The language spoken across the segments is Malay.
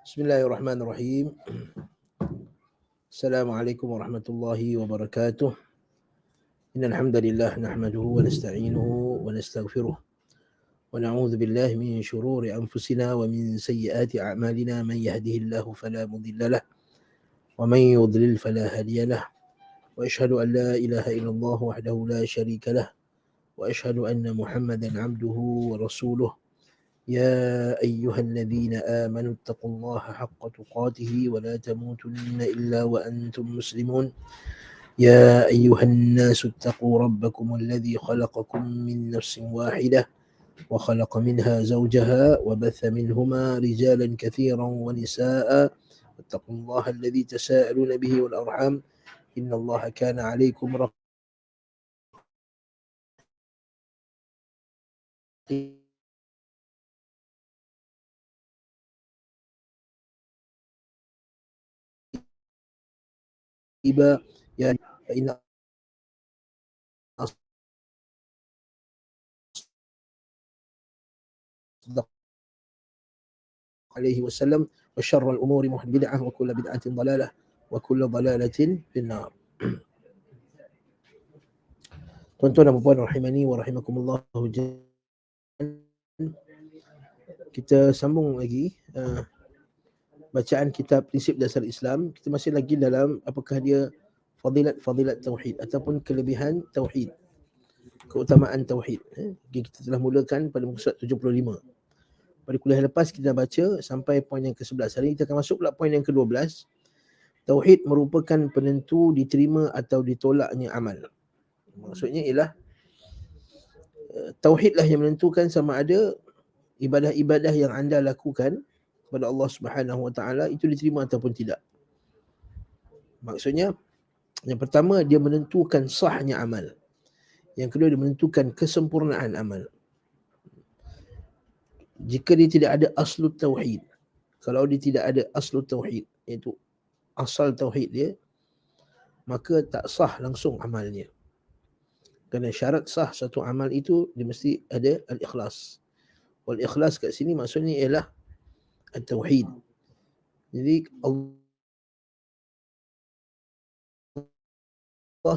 Bismillahirrahmanirrahim. Assalamualaikum warahmatullahi wabarakatuh. Innal hamdalillah nahmaduhu wa nasta'inuhu wa nastaghfiruh wa na'udzu billahi min shururi anfusina wa min sayyiati a'malina man yahdihillahu fala mudilla lah wa man yudlil fala hadiya lah wa ashhadu an la ilaha illallah wahdahu la syarika lah wa ashhadu anna Muhammadan 'abduhu wa rasuluh. يا أيها الذين آمنوا اتقوا الله حق تقاته ولا تموتن إلا وأنتم مسلمون يا أيها الناس اتقوا ربكم الذي خلقكم من نفس واحدة وخلق منها زوجها وبث منهما رجالا كثيرا ونساء واتقوا الله الذي تساءلون به والأرحام إن الله كان عليكم رقيبا يا فإن أصدق عليه وسلم وشر الأمور بدعة وكل بدعة ضلالة وكل ضلالة في النار. Tuan-tuan dan puan rahimani wa rahimakumullah, kita sambung lagi bacaan kitab Prinsip Dasar Islam. Kita masih lagi dalam apakah dia fadilat tauhid ataupun kelebihan tauhid, keutamaan tauhid. Kita telah mulakan pada muka surat 75. Pada kuliah lepas kita baca sampai poin yang ke-11. Hari ini kita akan masuk pula poin yang ke-12. Tauhid merupakan penentu diterima atau ditolaknya amal. Maksudnya ialah tauhidlah yang menentukan sama ada ibadah-ibadah yang anda lakukan kepada Allah Subhanahu Wa Taala itu diterima ataupun tidak. Maksudnya yang pertama dia menentukan sahnya amal. Yang kedua dia menentukan kesempurnaan amal. Jika dia tidak ada aslu tauhid, kalau dia tidak ada aslu tauhid, iaitu asal tauhid dia, maka tak sah langsung amalnya. Kerana syarat sah satu amal itu dia mesti ada al-ikhlas. Wal ikhlas kat sini maksudnya ialah at-tauhid. Jadi Allah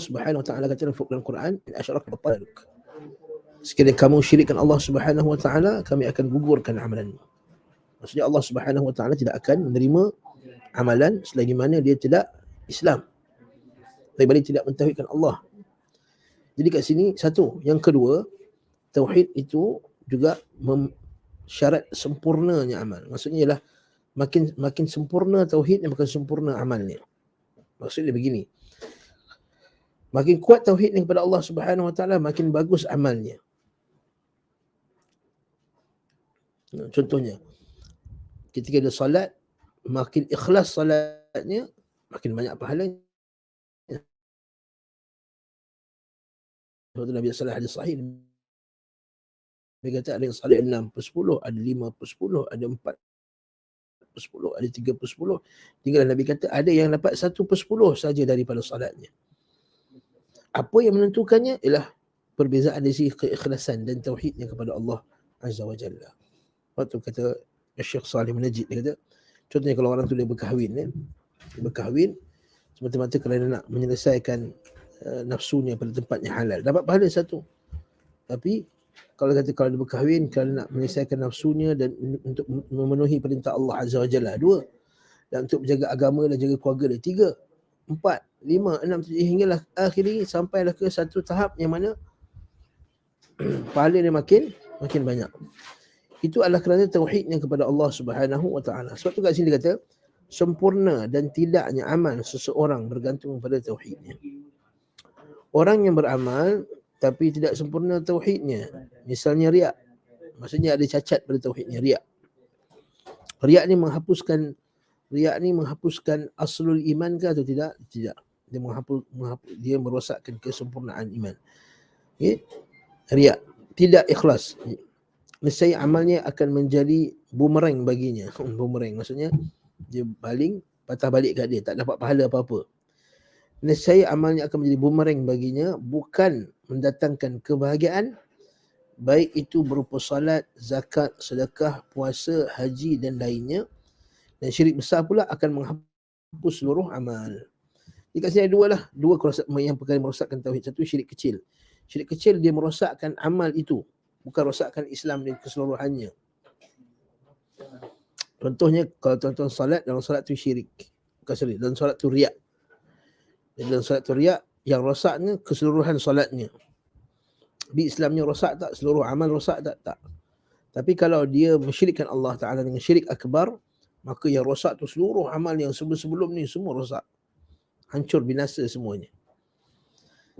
Subhanahu Wa Taala kata dalam Quran, "In asyrakta bataluk." Sekiranya kamu syirikkan Allah Subhanahu Wa Taala, kami akan gugurkan amalanmu. Maksudnya Allah Subhanahu Wa Taala tidak akan menerima amalan selagi mana dia tidak Islam, selagi tidak mentauhidkan Allah. Jadi kat sini satu. Yang kedua, tauhid itu juga syarat sempurnanya amal. Maksudnya ialah makin sempurna tauhid, makin sempurna amalnya. Maksudnya begini. Makin kuat tauhidnya kepada Allah Subhanahu Wa Taala, makin bagus amalnya. Contohnya, ketika dia solat, makin ikhlas solatnya, makin banyak pahalanya. Sebab Nabi sallallahu alaihi sahih, dia kata ada yang solat 6/10, ada 5/10, ada 4/10, ada 3/10. Tinggal Nabi kata ada yang dapat 1/10 saja daripada solatnya. Apa yang menentukannya ialah perbezaan dari segi keikhlasan dan tauhidnya kepada Allah Azza wa Jalla. Waktu kata Syekh Salih Najib, dia kata, contohnya kalau orang tu dia berkahwin, dia berkahwin semata-mata kerana nak menyelesaikan nafsunya pada tempatnya halal, dapat pahala satu. Tapi kalau dia berkahwin kerana nak menyelesaikan nafsunya dan untuk memenuhi perintah Allah Azza wa Jalla, 2. Dan untuk menjaga agama dan jaga keluarga dia, 3, 4, 5, 6, 7, hinggalah akhiri sampailah ke satu tahap yang mana pahala dia makin banyak. Itu adalah kerana tauhidnya kepada Allah Subhanahu Wa Taala. Sebab tu kat sini dia kata sempurna dan tidaknya amal seseorang bergantung pada tauhidnya. Orang yang beramal tapi tidak sempurna tauhidnya, misalnya riak, maksudnya ada cacat pada tauhidnya, riak. Riak ni menghapuskan aslul iman ke atau tidak? Tidak. Dia merosakkan kesempurnaan iman. Okay? Riak, tidak ikhlas, nescaya amalnya akan menjadi bumerang baginya. Bumerang maksudnya dia baling, patah balik kat dia, tak dapat pahala apa-apa. Nescaya amalnya akan menjadi bumerang baginya, bukan mendatangkan kebahagiaan, baik itu berupa salat, zakat, sedekah, puasa, haji dan lainnya, Dan syirik besar pula akan menghapus seluruh amal. Jadi kat sini ada dua yang perkara merosakkan tauhid. Satu syirik kecil. Syirik kecil dia merosakkan amal itu, bukan rosakkan Islam di keseluruhannya. Contohnya kalau tuan-tuan salat, dalam salat tu syirik. Bukan syirik, dalam salat tu riak. Dalam salat tu riak, yang rosaknya keseluruhan salatnya. Di Islamnya rosak tak? Seluruh amal rosak tak? Tak. Tapi kalau dia mensyirikkan Allah Ta'ala dengan syirik akbar, maka yang rosak tu seluruh amal yang sebelum-sebelum ni semua rosak. Hancur, binasa semuanya.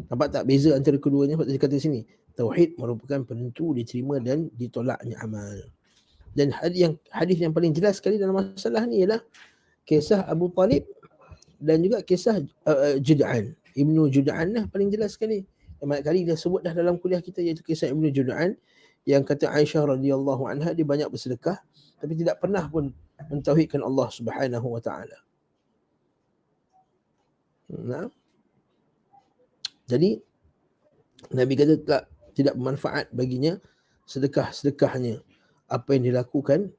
Nampak tak beza antara keduanya? Sebab dia kata sini, tauhid merupakan penentu diterima dan ditolaknya amal. Dan hadis yang paling jelas sekali dalam masalah ni ialah kisah Abu Talib dan juga kisah Jud'an. Ibnu Jud'an lah paling jelas sekali. Banyak kali dia sebut dah dalam kuliah kita, iaitu kisah Ibnu Jud'an yang kata Aisyah radhiyallahu anha dia banyak bersedekah tapi tidak pernah pun mentauhidkan Allah Subhanahu wa taala. Nah. Jadi Nabi kata tidak bermanfaat baginya sedekah-sedekahnya. Apa yang dilakukan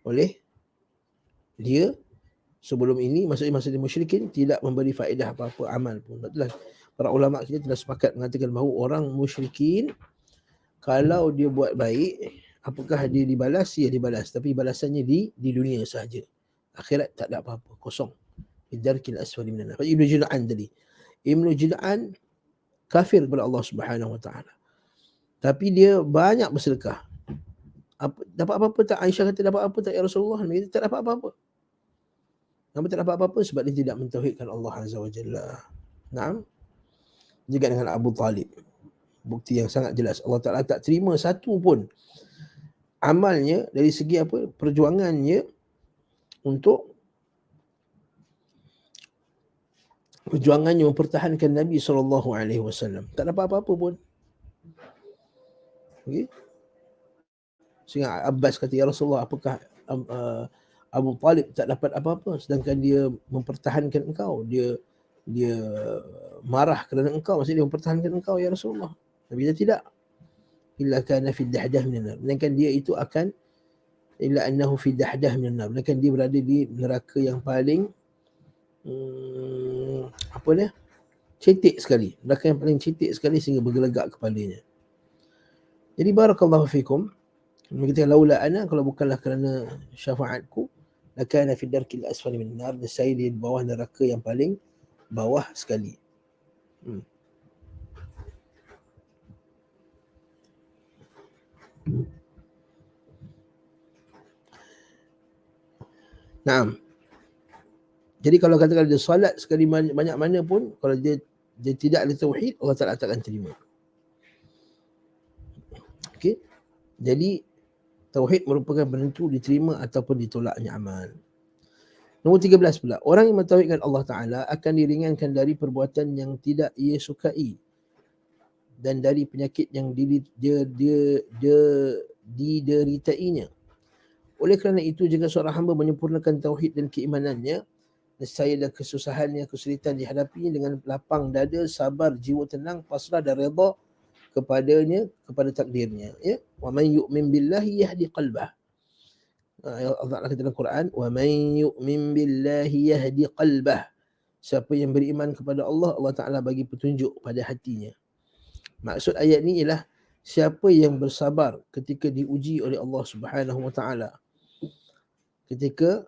oleh dia sebelum ini, maksudnya masa dia musyrikin, tidak memberi faedah apa-apa amal pun. Itulah para ulama kita telah sepakat mengatakan bahawa orang musyrikin kalau dia buat baik, apakah dia dibalas? Ya dibalas, tapi balasannya di dunia sahaja. Akhirat tak ada apa-apa, kosong. Bidarkil asfali minan nar. Ibnu Jud'an tadi. Ibnu Jud'an kafir kepada Allah Subhanahu wa taala. Tapi dia banyak bersedekah. Dapat apa-apa tak? Aisyah kata dapat apa tak ya Rasulullah? Dia kata tak dapat apa-apa. Kenapa tak dapat apa-apa? Sebab dia tidak mentauhidkan Allah Azza wa Jalla. Naam. Juga dengan Abu Talib. Bukti yang sangat jelas. Allah Ta'ala tak terima satu pun amalnya dari segi apa? Perjuangannya untuk mempertahankan Nabi SAW. Tak dapat apa-apa pun. Okay? Sehingga Abbas kata, ya Rasulullah, apakah Abu Talib tak dapat apa-apa sedangkan dia mempertahankan engkau, dia marah kerana engkau, maksudnya dia mempertahankan engkau ya Rasulullah. Nabi kata tidak. Illa kana fi dahdah minan nar. Melainkan dia itu akan illa annahu fi dahdah minan nar. Melainkan dia berada di neraka yang paling apa dia? Cetek sekali. Neraka yang paling cetek sekali sehingga bergelegak kepalanya. Jadi barakallahu fikum. Kita laula ana, kalau bukanlah kerana syafaatku, lakana fi darkil asfali minan nar. Saya di bawah neraka yang paling bawah sekali. Naam. Jadi kalau katakan dia solat sekali banyak mana pun, kalau dia tidak ada tauhid, Allah Ta'ala takkan terima. Okey. Jadi tauhid merupakan penentu diterima ataupun ditolaknya amal. Nombor 13 pula, orang yang mentauhidkan Allah Ta'ala akan diringankan dari perbuatan yang tidak ia sukai dan dari penyakit yang dideritainya. Oleh kerana itu, jika seorang hamba menyempurnakan tauhid dan keimanannya, nescaya dan kesusahannya, kesulitan dihadapinya dengan lapang dada, sabar, jiwa tenang, pasrah dan redha kepadanya, kepada takdirnya. Ya, wa man yu'min billahi yahdi qalbah. Allah Ta'ala kata dalam Quran, wa man yu'min billahi yahdi qalbah. Siapa yang beriman kepada Allah, Allah Ta'ala bagi petunjuk pada hatinya. Maksud ayat ni ialah siapa yang bersabar ketika diuji oleh Allah Subhanahu wa Ta'ala, ketika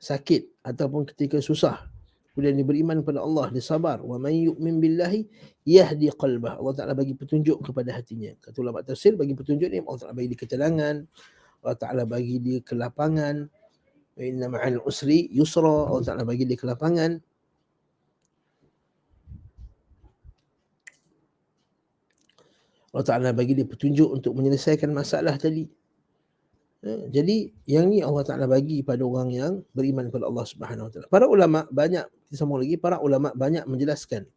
sakit ataupun ketika susah, kemudian dia beriman kepada Allah, dia sabar, wa man yu'min billahi yahdi qalbah. Allah Ta'ala bagi petunjuk kepada hatinya. Kata ulama tafsir, bagi petunjuk ni Allah Ta'ala bagi dia ketenangan, Allah Ta'ala bagi dia kelapangan. Wa inna ma'al usri yusra. Allah Ta'ala bagi dia kelapangan. Allah Ta'ala bagi dia petunjuk untuk menyelesaikan masalah tadi. Jadi yang ni Allah Ta'ala bagi pada orang yang beriman kepada Allah Subhanahu Wa Ta'ala. Para ulama banyak, kita sambung lagi, para ulama banyak menjelaskan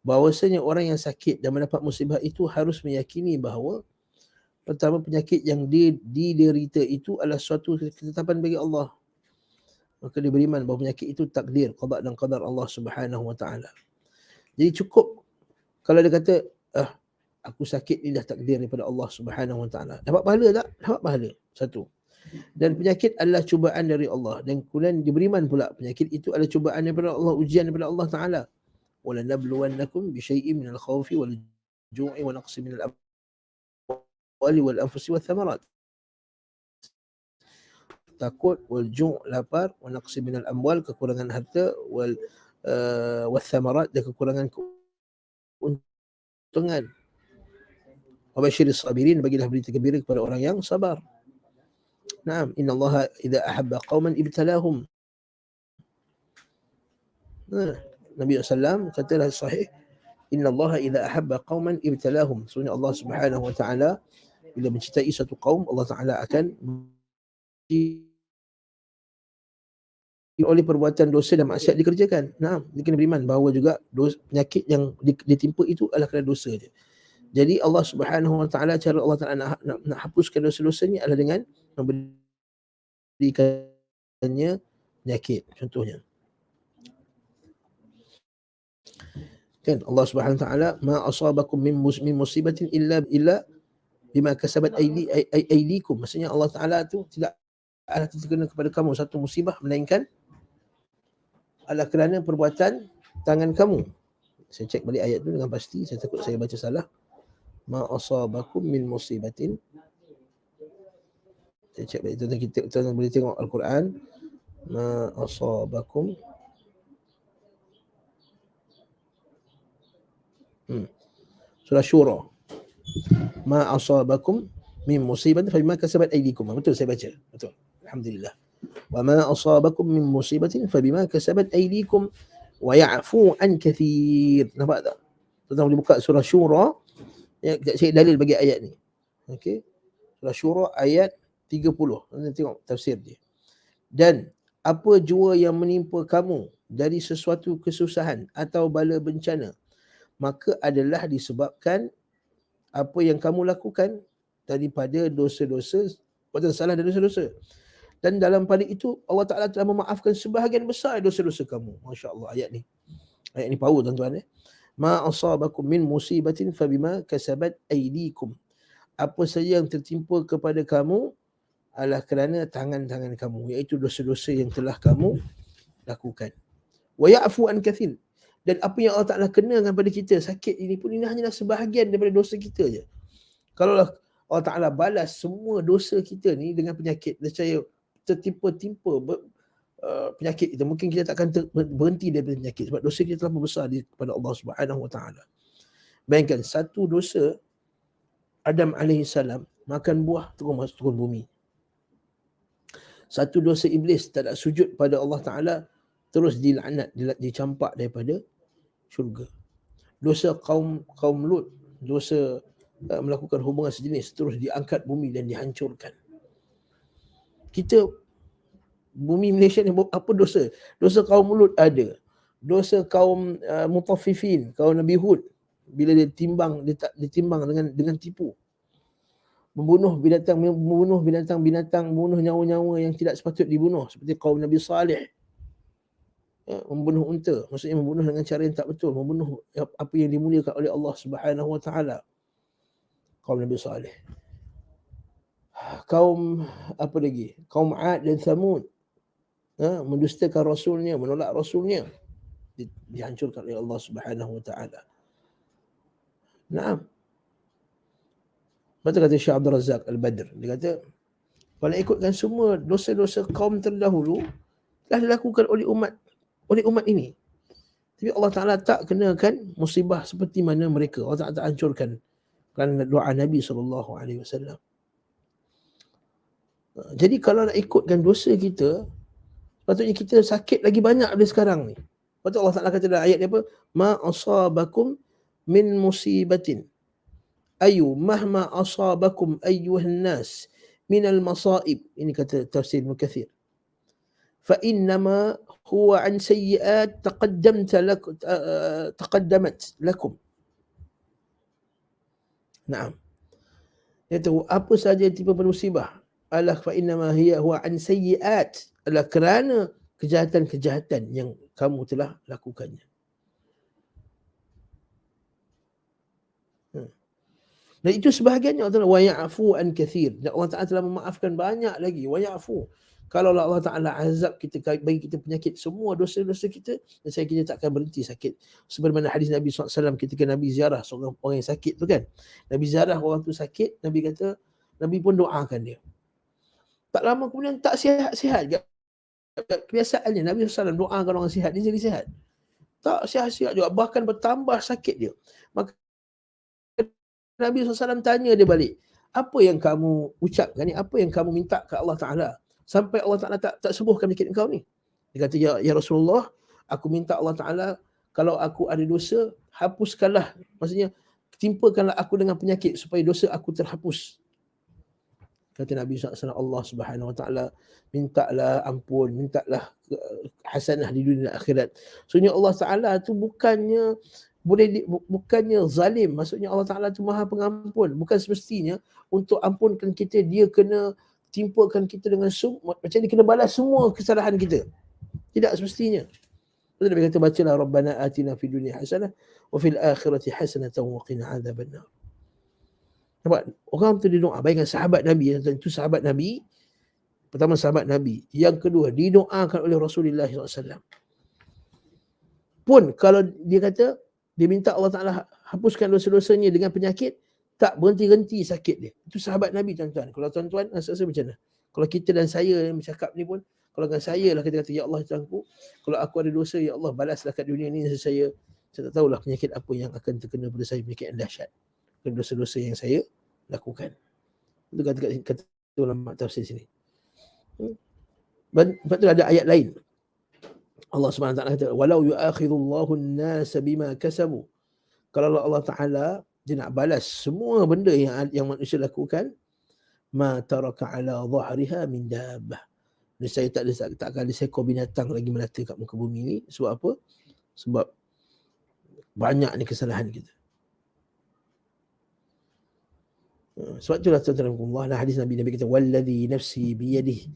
bahawasanya orang yang sakit dan mendapat musibah itu harus meyakini bahawa pertama, penyakit yang diderita itu adalah suatu ketetapan bagi Allah. Maka dia beriman bahawa penyakit itu takdir, qada dan qadar Allah Subhanahu Wa Ta'ala. Jadi cukup kalau dia kata, aku sakit ni dah takdir daripada Allah Subhanahu Wa Ta'ala. Dapat pahala tak? Dapat pahala. Satu. Dan penyakit adalah cubaan dari Allah. Dan kemudian diberiman pula, penyakit itu adalah cubaan daripada Allah, ujian daripada Allah Ta'ala. وَلَنَبْلُوَنَّكُمْ بِشَيْءٍ مِنَ الْخَوْفِ وَالْجُوعِ وَنَقْصٍ مِنَ الْأَمْوَالِ وَالْأَنْفُسِ وَالثَّمَرَاتِ. Takut, wal-ju', lapar, wa naqsi minal amwal, kekurangan harta, wathamarat, dan kekurangan keuntungan. Wa basyiris sabirin, bagilah berita gembira kepada orang yang sabar. Naam, innallaha idza ahabba qauman ibtalahum. Nabi SAW katalah sahih, innallaha idza ahabba qauman ibtalahum. Sebenarnya Allah Subhanahu wa taala bila mencintai satu kaum, Allah Taala akan oleh perbuatan dosa dan maksiat dikerjakan. Nah, dia kena beriman bahawa juga penyakit yang ditimpa itu adalah kerana dosa je. Jadi Allah Subhanahu wa taala, cara Allah Taala nak hapuskan dosa-dosa ni adalah dengan memberikannya penyakit. Contohnya kan Allah Subhanahu wa taala, ma asabakum min musibatin illa bima kasabat aydikum. Maksudnya Allah Taala tu tidak ada terkena kepada kamu satu musibah melainkan adalah kerana perbuatan tangan kamu. Saya cek balik ayat tu dengan pasti, saya takut saya baca salah. Ma asabakum min musibatin. Saya cek balik, tuan-tuan boleh tengok Al-Quran. Ma asabakum. Surah Syura. Ma asabakum min musibatin fa bima kasabat aydikum. Betul saya baca. Betul. Alhamdulillah. Wa ma asabakum min musibatin fa bima kasabat aydikum wa ya'fu an kathir. Nampak tak? Tuan-tuan boleh buka surah Syura. Ya, saya dalil bagi ayat ni. Okey. Surah Syura ayat 30. Tuan-tuan tengok tafsir dia. Dan apa jua yang menimpa kamu dari sesuatu kesusahan atau bala bencana, maka adalah disebabkan apa yang kamu lakukan daripada dosa-dosa, perbuatan salah dan dosa-dosa. Dan dalam pada itu Allah Ta'ala telah memaafkan sebahagian besar dosa-dosa kamu. Masya Allah, ayat ni power tuan-tuan. Ma asabakum min musibatin fabima kasabat aydikum. Apa saja yang tertimpa kepada kamu adalah kerana tangan-tangan kamu, iaitu dosa-dosa yang telah kamu lakukan. Wa ya'fu an kathir. Dan apa yang Allah Ta'ala kenakan pada kita, sakit ini pun, ini hanyalah sebahagian daripada dosa kita je. Kalaulah Allah Ta'ala balas semua dosa kita ni dengan penyakit, saya tertimpa penyakit kita, mungkin kita takkan berhenti daripada penyakit, sebab dosa kita terlalu besar kepada Allah Subhanahu wa taala. Bayangkan satu dosa Adam alaihissalam makan buah turun bumi. Satu dosa iblis tak ada sujud pada Allah Taala, terus dilaknat, dicampak daripada syurga. Dosa kaum Lut, dosa melakukan hubungan sejenis, terus diangkat bumi dan dihancurkan. Kita bumi Malaysia ni apa dosa? Dosa kaum Lut ada. Dosa kaum Mutaffifin, kaum Nabi Hud, bila dia ditimbang dengan tipu. Membunuh binatang, membunuh nyawa-nyawa yang tidak sepatut dibunuh, seperti kaum Nabi Saleh. Ya, membunuh unta, maksudnya membunuh dengan cara yang tak betul, membunuh apa yang dimuliakan oleh Allah Subhanahu wa taala. Kaum Nabi Saleh. Kaum apa lagi? Kaum Ad dan Thamud. Mendustakan rasulnya, menolak rasulnya, dihancurkan oleh Allah Subhanahu wa taala. Naam. Betul kata Syekh Abdul Razak Al-Badr, dia kata kalau ikutkan semua dosa-dosa kaum terdahulu telah dilakukan oleh umat ini, tapi Allah Ta'ala tak kenakan musibah seperti mana mereka. Allah Ta'ala tak hancurkan kerana doa Nabi SAW. Jadi kalau nak ikutkan dosa kita, patutnya kita sakit lagi banyak dari sekarang ni. Patut Allah Ta'ala kata dalam ayat dia apa? Ma asabakum min musibatin mahma asabakum ayyuhan nas minal masaib. Ini kata tafsir Ibn Kathir. Fa innama huwa an sayyi'at taqaddamat lakum. Naam. Iaitu apa saja tipe musibah, adalah fa innama huwa an sayyi'at, adalah kerana kejahatan-kejahatan yang kamu telah lakukannya. Dan itu sebahagiannya Allah wa ya'fu an kathir. Dan Allah Ta'ala telah memaafkan banyak lagi. Wa ya'fu. Kalau Allah Ta'ala azab kita, bagi kita penyakit, semua dosa-dosa kita, dan saya kita tak akan berhenti sakit. Sebagaimana hadis Nabi SAW ketika Nabi ziarah seorang orang yang sakit tu kan. Nabi ziarah orang tu sakit, Nabi kata, Nabi pun doakan dia. Tak lama kemudian tak sihat-sihat. Kebiasaannya Nabi SAW doakan orang sihat, dia jadi sihat. Tak sihat-sihat juga, bahkan bertambah sakit dia. Maka Nabi SAW tanya dia balik, apa yang kamu ucapkan ni, apa yang kamu minta ke Allah Ta'ala sampai Allah Ta'ala tak sembuhkan penyakit engkau ni? Dia kata, ya Rasulullah, aku minta Allah Ta'ala kalau aku ada dosa, hapuskanlah, maksudnya timpakanlah aku dengan penyakit supaya dosa aku terhapus. Kata Nabi SAW, Allah Subhanahu Wa Ta'ala, mintalah ampun, mintalah hasanah di dunia dan akhirat. Sebenarnya Allah Ta'ala tu bukannya zalim, maksudnya Allah Ta'ala tu maha pengampun. Bukan semestinya untuk ampunkan kita, dia kena timpakan kita dengan macam dia kena balas semua kesalahan kita. Tidak semestinya. Betul Nabi kata, bacalah Rabbana atina fid dunya hasanah wa fil akhirati hasanatan wa qina adzabannar. Nampak? Orang tu dia doa. Bayangkan sahabat Nabi, itu sahabat Nabi. Pertama sahabat Nabi. Yang kedua, didoakan oleh Rasulullah SAW. Pun kalau dia kata, dia minta Allah Ta'ala hapuskan dosa-dosanya dengan penyakit, tak berhenti-henti sakit dia. Itu sahabat Nabi, tuan-tuan. Kalau tuan-tuan, rasa macam mana? Kalau kita dan saya yang bercakap ni pun, kalau dengan saya lah kita kata, ya Allah Tuhanku, kalau aku ada dosa, ya Allah balaslah kat dunia ni, saya tak tahulah penyakit apa yang akan terkena pada saya, penyakit yang dahsyat. Dosa-dosa yang saya lakukan. Itu kata ulama tafsir sini. Lepas tu ada ayat lain. Allah Subhanahu Wa Taala kata, walau yu'akhidullahu an-nasa bima kasabu. Kalau Allah Taala dia nak balas semua benda yang manusia lakukan, ma taraka ala dhahriha min dabbah. Saya tak akan ada seekor binatang lagi melata kat muka bumi ni. Sebab apa? Sebab banyak ni kesalahan kita. Sebab itulah tuan-tuan, hadis Nabi kata, walladhi nafsi biyadihi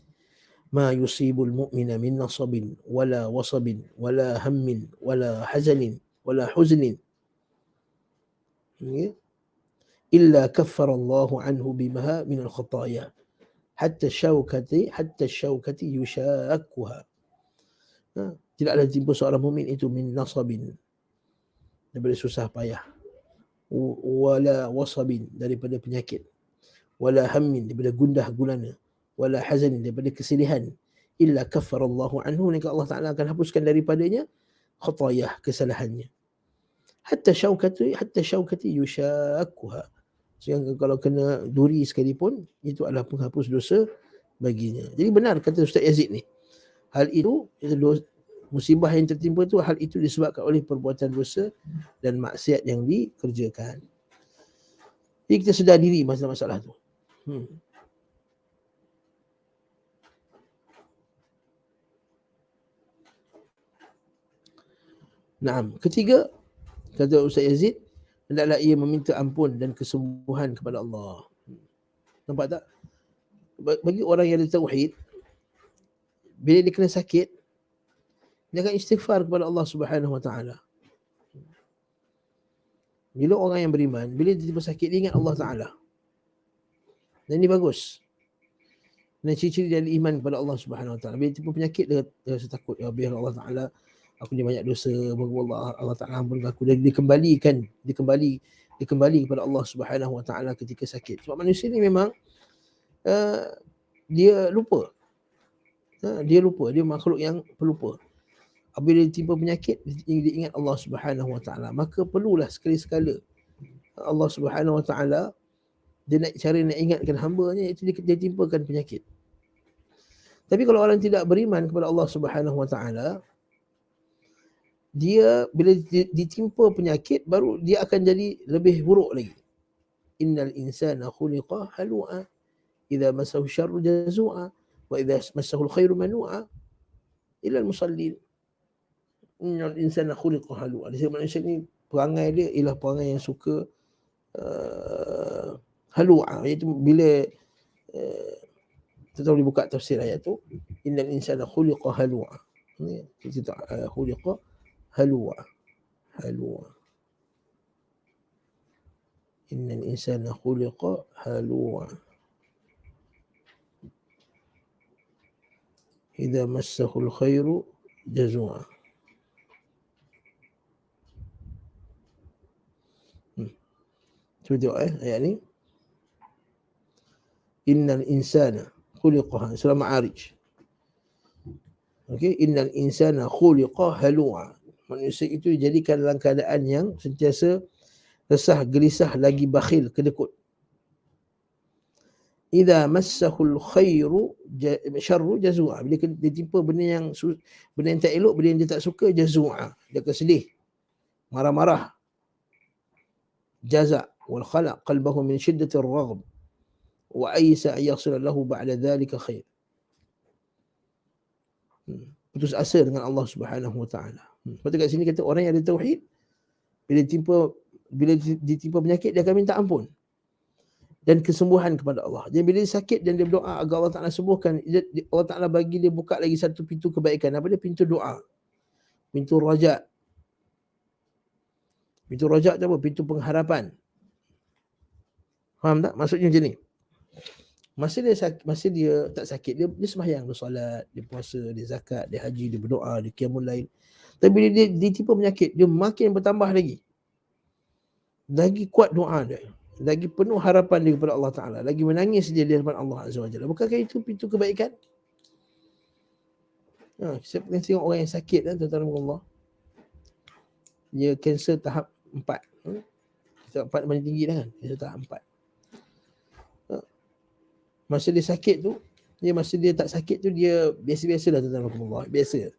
ma yusibul mu'mina min nasabin wala wasabin wala hammin wala hazanin wala huznin illa kaffara Allahu anhu bimaha min al-khataya hatta syawkati yushakkuha. Tidaklah timpa seorang mukmin itu min nasabin, daripada susah payah, wala wasabin, daripada penyakit, wala hammin, daripada gundah gulana, wala hazanin, daripada kesedihan, illa kaffarallahu anhu, maka Allah Ta'ala akan hapuskan daripadanya khatayah, kesalahannya. Hatta syawkati yushakkuha, sehingga kalau kena duri sekalipun, itu adalah penghapus dosa baginya. Jadi benar kata Ustaz Yazid ni, hal itu musibah yang tertimpa itu, hal itu disebabkan oleh perbuatan dosa dan maksiat yang dikerjakan. Jadi kita sedar diri masalah tu. Naam. Ketiga, kata Ustaz Yazid, hendaklah ia meminta ampun dan kesembuhan kepada Allah. Nampak tak? Bagi orang yang ada tauhid, bila dia kena sakit, dia akan istighfar kepada Allah Subhanahu Wa Taala. Bila orang yang beriman, bila dia tiba sakit, dia ingat Allah Ta'ala. Dan ini bagus. Dan ciri-ciri dari iman kepada Allah Subhanahu Wa Taala. Bila tiba penyakit, dia rasa takut. Ya biar Allah Ta'ala, aku ni banyak dosa, moga Allah Ta'ala ampun aku. Dia kembali kepada Allah Subhanahu Wa Taala ketika sakit. Sebab manusia ni memang dia lupa. Dia makhluk yang pelupa. Apabila dia timpa penyakit, dia ingat Allah Subhanahu Wa Taala. Maka perlulah sekali-sekala Allah Subhanahu Wa Taala, cara nak ingatkan hamba-Nya, itu dia timpakan penyakit. Tapi kalau orang tidak beriman kepada Allah Subhanahu Wa Taala, dia bila ditimpa penyakit, baru dia akan jadi lebih buruk lagi. Innal insana khuliqa halu'a idza massahu syarru jazu'a wa idza massahu alkhairu manu'a illa almusallin. Innal insana khuliqa halu'a. Dia manusia ni perangai dia ialah perangai yang suka halu'a, iaitu bila kita tahu dibuka tafsir ayat tu, innal insana khuliqa halu'a. Ni kita khuliqa halu'a. Innal insana khuliqa halu'a. Idza massahul khairu jazua. Cuba tengok ayat ni. Innal insana khuliqa, surah Ma'arij. Okey, innal insana khuliqa halu'a. Manusia itu dijadikan dalam keadaan yang sentiasa resah, gelisah, lagi bakhil, kedekut. Idza massahul khairu syarru jazua. Bila dia timpa benda yang tak elok, benda yang dia tak suka, jazua, dia akan sedih, marah-marah. Jaza wal khala qalbahu min shiddati ar-raghb wa aysa an yaghfir lahu ba'da dhalika khair. Putus asa dengan Allah Subhanahu wa taala. Lepas tu kat sini kata orang yang ada tauhid, bila ditimpa penyakit, dia akan minta ampun dan kesembuhan kepada Allah. Dan bila dia sakit dan dia berdoa agar Allah Taala sembuhkan, Allah Taala bagi dia buka lagi satu pintu kebaikan. Apa dia? Pintu doa. Pintu raja. Pintu raja tu apa? Pintu pengharapan. Faham tak? Maksudnya macam ni. Masa dia tak sakit, dia sembahyang, dia solat, dia puasa, dia zakat, dia haji, dia berdoa, dia qiyamul lail. Tapi bila dia ditimpa penyakit, dia makin bertambah lagi. Lagi kuat doa dia. Lagi penuh harapan dia kepada Allah Ta'ala. Lagi menangis dia di hadapan Allah Azza wa Jalla. Bukankah itu pintu kebaikan? Saya pernah tengok orang yang sakit kan, tuan-tuan Allah. Dia kanser tahap 4. Tahap 4 paling tinggi dah kan. Kanser tahap 4. Masa dia sakit tu, masa dia tak sakit tu, dia biasa-biasa lah, tuan-tuan Allah. Biasa.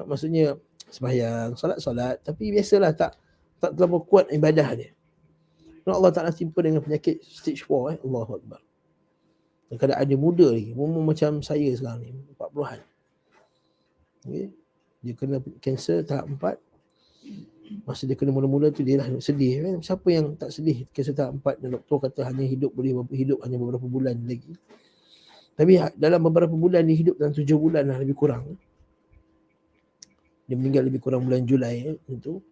Maksudnya sembahyang, solat, tapi biasalah, tak terlalu kuat ibadah dia. Kalau Allah Ta'ala timpa dengan penyakit stage 4, Allahu Akbar. Kadang-kadang dia muda lagi, umur macam saya sekarang ni, 40-an. Okay. Dia kena kanser tahap 4. Masa dia kena mula-mula tu, dia lah sedih. Siapa yang tak sedih kanser tahap 4 dan doktor kata hanya hidup hanya beberapa bulan lagi. Tapi dalam beberapa bulan dia hidup, dalam 7 bulan lah lebih kurang. Dia meninggal lebih kurang bulan Julai itu.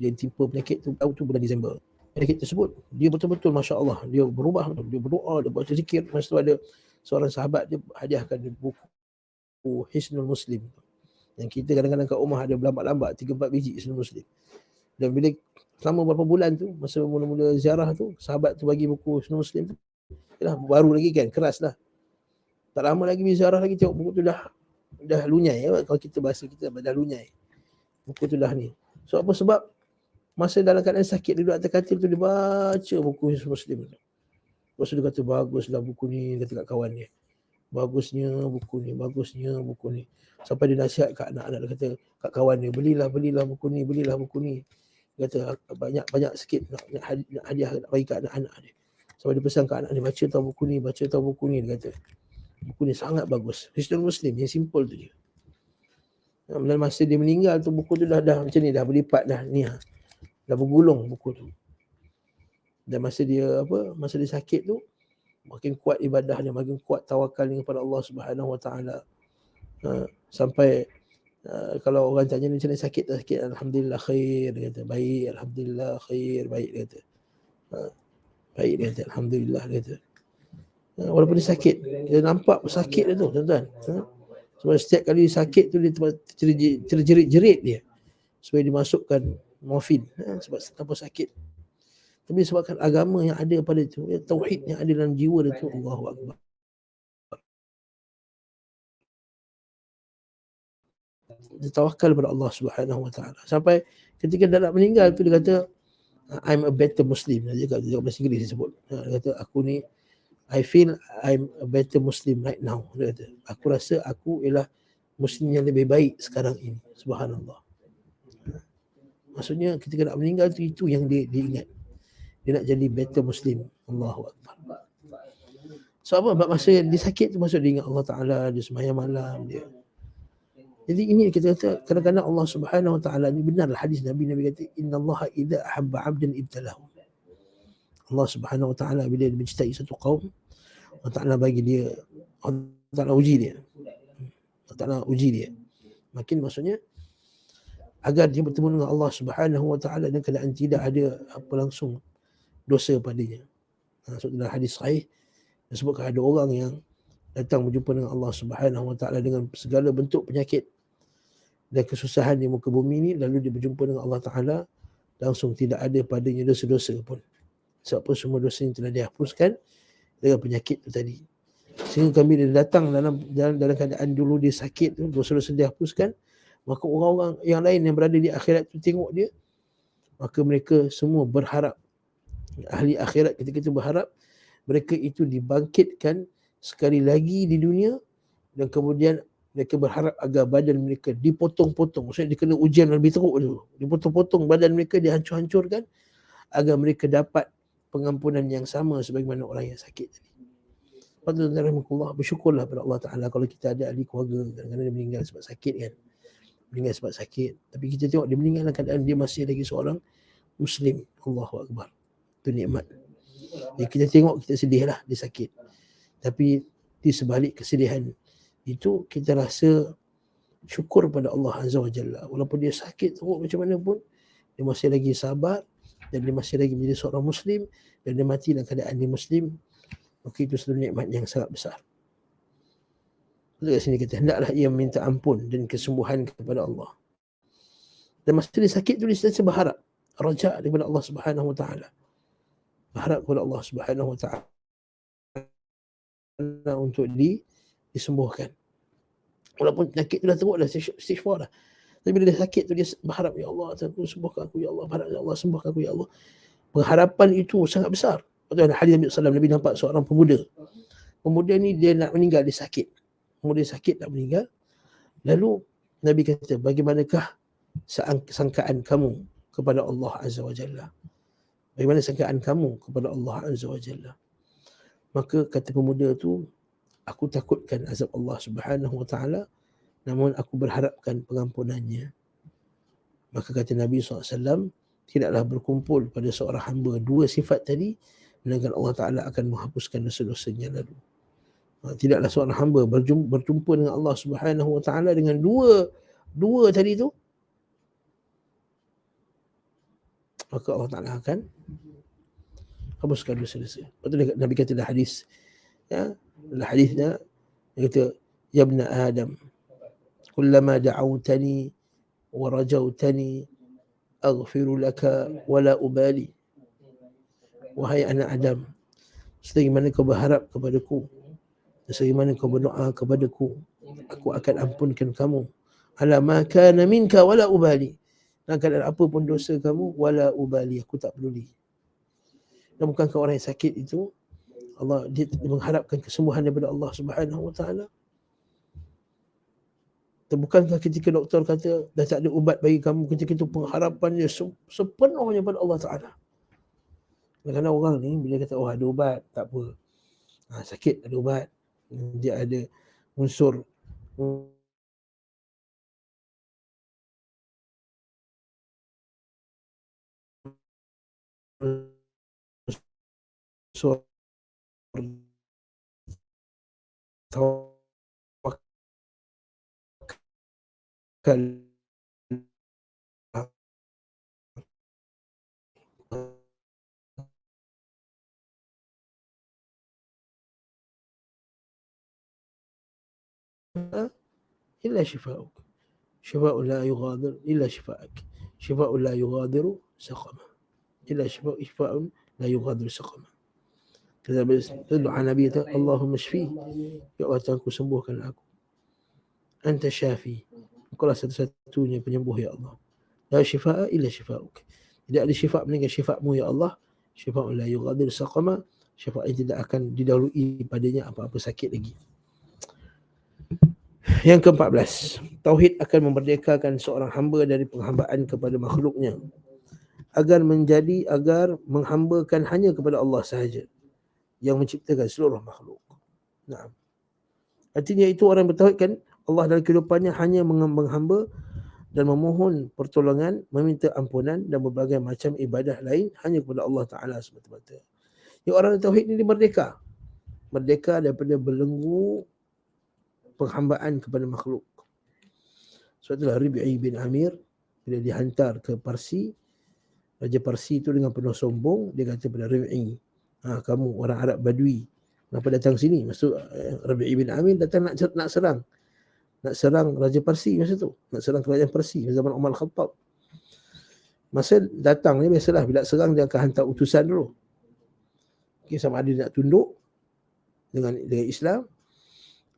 Dia timpa penyakit tu bulan Disember. Penyakit tersebut, dia betul-betul Masya Allah, dia berubah, dia berdoa, dia baca zikir. Masa tu ada seorang sahabat, dia hadiahkan buku Hisnul Muslim. Yang kita kadang-kadang kat rumah ada berlambat-lambat 3-4 biji Hisnul Muslim. Dan bila selama beberapa bulan tu, masa mula-mula ziarah tu, sahabat tu bagi buku Hisnul Muslim tu. Yalah, baru lagi kan, keras lah. Tak lama lagi bila ziarah lagi, tengok buku tu dah lunyai. Kalau kita bahasa kita dah lunyai. Buku tu dah ni. So apa sebab? Masa dalam keadaan sakit, dia duduk atas katil tu, dia baca buku Hisnul Muslim tu. Lepas tu dia kata, baguslah buku ni, kata kat kawan dia. Bagusnya buku ni. Sampai dia nasihat kat anak-anak, dia kata kat kawan dia, belilah buku ni. Dia kata banyak sikit nak hadiah, nak bagi kat anak-anak dia. Sampai dia pesan kat anak dia, baca tahu buku ni. Dia kata buku ni sangat bagus. Hisnul Muslim yang simple tu je. Dan masa dia meninggal tu, buku tu dah macam ni, dah berlipat dah ni. Dah bergulung buku tu. Dan masa dia sakit tu, makin kuat ibadah dia, makin kuat tawakal kepada Allah Subhanahu wa taala. Sampai kalau orang tanya macam mana sakit, alhamdulillah khair, dia kata. Baik, alhamdulillah khair, baik, dia kata. Baik, dia kata, alhamdulillah, dia kata. Walaupun dia sakit, dia nampak sakit dia tu, tuan-tuan. Sebab setiap kali sakit tu, dia terjerit-jerit dia supaya dimasukkan morfin, sebab tanpa sakit. Tapi sebabkan agama yang ada pada itu, tauhid yang ada dalam jiwa dia tu, Allahu Akbar. Dia tawakal kepada Allah Subhanahu wa taala. Sampai ketika dia nak meninggal tu, dia kata I'm a better Muslim. Dia kata bahasa Inggeris dia sebut. Dia kata aku ni, I feel I'm a better Muslim right now. Dia kata aku rasa aku ialah Muslim yang lebih baik sekarang ini. Subhanallah. Maksudnya ketika nak meninggal tu, itu yang dia ingat. Dia nak jadi better Muslim. Allahu Akbar. So apa? Masa dia sakit tu, maksud dia ingat Allah Ta'ala, dia sembahyang malam dia. Jadi ini kita kata, kadang-kadang Allah Subhanahu Wa Ta'ala, ini benarlah hadis Nabi kata, Inna Allah idha ahabba abdan ibtalahu. Allah Subhanahu Wa Ta'ala bila dia mencintai satu kaum, Allah Ta'ala bagi dia, Allah Ta'ala uji dia. Allah Ta'ala uji dia. Makin maksudnya, agar dia bertemu dengan Allah Subhanahu wa taala dalam keadaan tidak ada apa langsung dosa padanya. Sebab dalam hadis sahih disebutkan ada orang yang datang berjumpa dengan Allah Subhanahu wa taala dengan segala bentuk penyakit dan kesusahan di muka bumi ni, lalu dia berjumpa dengan Allah Taala, langsung tidak ada padanya dosa-dosa pun. Sebab apa? Semua dosa yang telah dihapuskan dengan penyakit tu tadi. Sehingga kami dia datang dalam keadaan dulu dia sakit tu, dosa-dosa dihapuskan, maka orang-orang yang lain yang berada di akhirat tu tengok dia, maka mereka semua berharap, ahli akhirat ketika itu berharap mereka itu dibangkitkan sekali lagi di dunia, dan kemudian mereka berharap agar badan mereka dipotong-potong. Maksudnya dia kena ujian lebih teruk dulu. Dipotong-potong badan mereka, dihancur-hancurkan agar mereka dapat pengampunan yang sama sebagaimana orang yang sakit tadi. Alhamdulillah, bersyukurlah pada Allah Ta'ala kalau kita ada ahli keluarga kadang-kadang dia meninggal sebab sakit kan. Meninggal sebab sakit. Tapi kita tengok dia meninggal dalam keadaan dia masih lagi seorang Muslim. Allahu Akbar. Itu nikmat. Jadi kita tengok kita sedih lah dia sakit. Tapi di sebalik kesedihan itu kita rasa syukur pada Allah Azza wa Jalla. Walaupun dia sakit teruk macam mana pun, dia masih lagi sabar dan dia masih lagi menjadi seorang Muslim dan dia mati dalam keadaan dia Muslim. Maka itu satu nikmat yang sangat besar. Kat sini kata, hendaklah ia minta ampun dan kesembuhan kepada Allah. Dan masa dia sakit tu dia sentiasa berharap raja daripada Allah Subhanahu wa taala. Berharap kepada Allah Subhanahu wa taala untuk disembuhkan. Walaupun penyakit tu dah teruk dah, stage 4 dah. Tapi bila dia sakit tu dia berharap, ya Allah, aku sembuhkan aku, ya Allah, berharap, ya Allah, sembuhkan aku, ya Allah. Pengharapan itu sangat besar. Betul, hadis Nabi SAW, Nabi nampak seorang pemuda. Pemuda ni dia nak meninggal, dia sakit. Pemuda sakit nak meninggal. Lalu Nabi kata, bagaimanakah sangkaan kamu kepada Allah Azza wa Jalla? Bagaimana sangkaan kamu kepada Allah Azza wa Jalla? Maka kata pemuda tu, aku takutkan azab Allah Subhanahu wa taala, namun aku berharapkan pengampunannya. Maka kata Nabi SAW, tidaklah berkumpul pada seorang hamba dua sifat tadi, melainkan Allah Ta'ala akan menghapuskan dosa-dosanya lalu. Tidaklah seorang hamba berjumpa dengan Allah Subhanahu wa taala dengan dua tadi tu, maka Allah Ta'ala akan hapuskan dosa-dosa. Betul Nabi kata dalam hadis, ya, dalam hadisnya dia kata, ya ibn Adam, kullama da'awtani wa rajawtani aghfiru laka wala ubali. Wahai anak Adam, sebagaimana kau berharap kepadaku, sebagaimana kau berdoa kepadaku, aku akan ampunkan kamu. Ala ma kana minka wala ubali. Dan keadaan apa pun dosa kamu, wala ubali, aku tak peduli. Dan bukankah orang yang sakit itu Allah dia mengharapkan kesembuhan daripada Allah Subhanahu wa taala? Dan bukankah ketika doktor kata dah tak ada ubat bagi kamu, ketika itu pengharapannya sepenuhnya pada Allah Taala. Kadang-kadang orang ni bila kata oh ada ubat, tak apa. Sakit ada ubat. Dia ada unsur tawakal. إلا شفاؤك شفاء لا يغادر إلا شفاءك شفاء لا يغادر سقما إلا شفاء لا يغادر سقما. Kata doa Nabi itu, Allahumma shfi, ya Allah Tuhan ku sembuhkan aku. Anta syafi, engkau lah satu-satunya penyembuh ya Allah. La shifaa illa shifauk, tidak ada syifa melainkan syifa-Mu ya Allah. Syifa'un la yughadir saqama, syifa yang tidak akan didahului padanya apa-apa sakit lagi. Yang ke-14, tauhid akan memerdekakan seorang hamba dari penghambaan kepada makhluknya agar menghambakan hanya kepada Allah sahaja yang menciptakan seluruh makhluk. Nah, artinya itu orang bertauhidkan Allah dalam kehidupannya hanya menghamba dan memohon pertolongan, meminta ampunan dan berbagai macam ibadah lain hanya kepada Allah Ta'ala semata-mata. Yang orang tauhid ini merdeka daripada belenggu penghambaan kepada makhluk. Sebab itulah Rabi'i bin Amir bila dihantar ke Parsi, Raja Parsi itu dengan penuh sombong, dia kata pada Rabi'i, kamu orang Arab Badui, kenapa datang sini? Maksud Rabi'i bin Amir datang nak serang Raja Parsi masa tu, nak serang kerajaan Parsi zaman Umar Khattab. Masa datang ni biasalah, bila serang dia akan hantar utusan dulu. Okay, sama ada nak tunduk dengan Islam,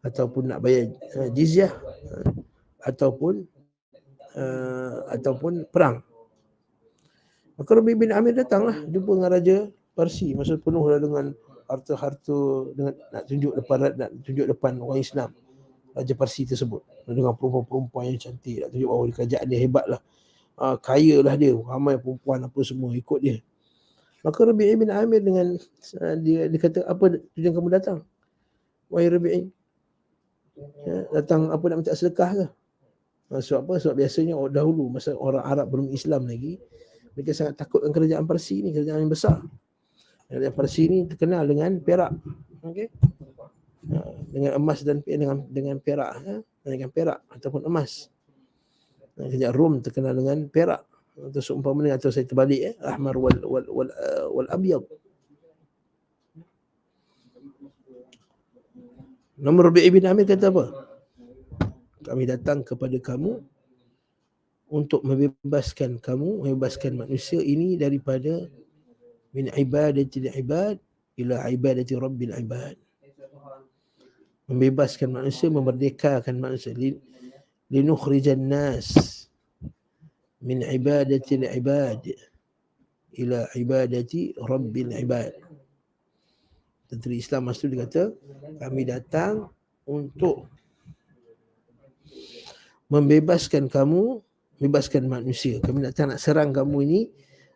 ataupun nak bayar jizyah, ataupun perang. Maka Rabi' bin Amir datanglah jumpa dengan Raja Parsi, masa penuh dengan harta-harta, dengan nak tunjuk depan orang Islam, Raja Parsi tersebut, dengan perempuan-perempuan yang cantik, nak tunjuk bahawa kerajaan dia hebat lah, kaya lah dia, ramai perempuan apa semua ikut dia. Maka Rabi' bin Amir dengan dia kata, apa tujuan kamu datang, wahai Rabi'i? Datang apa, nak minta sedekah ke? Sebab apa? Sebab biasanya dahulu masa orang Arab belum Islam lagi, mereka sangat takut dengan kerajaan Parsi ni, kerajaan yang besar. Kerajaan Parsi ni terkenal dengan perak, okey, dengan emas dan dengan perak, dengan perak ataupun emas. Kerajaan Rom terkenal dengan perak, atau seumpamanya, atau saya terbalik, ahmar wal abyad. Nama Rabi' bin Amir kata apa? Kami datang kepada kamu untuk membebaskan manusia ini daripada min ibadatil ibad ila ibadati rabbil ibad. Membebaskan manusia, memerdekakan manusia, linukhrijan nas min ibadatil ibad ila ibadati rabbil ibad. Tentera Islam masa itu dia kata, kami datang untuk membebaskan manusia. Kami nak serang kamu ini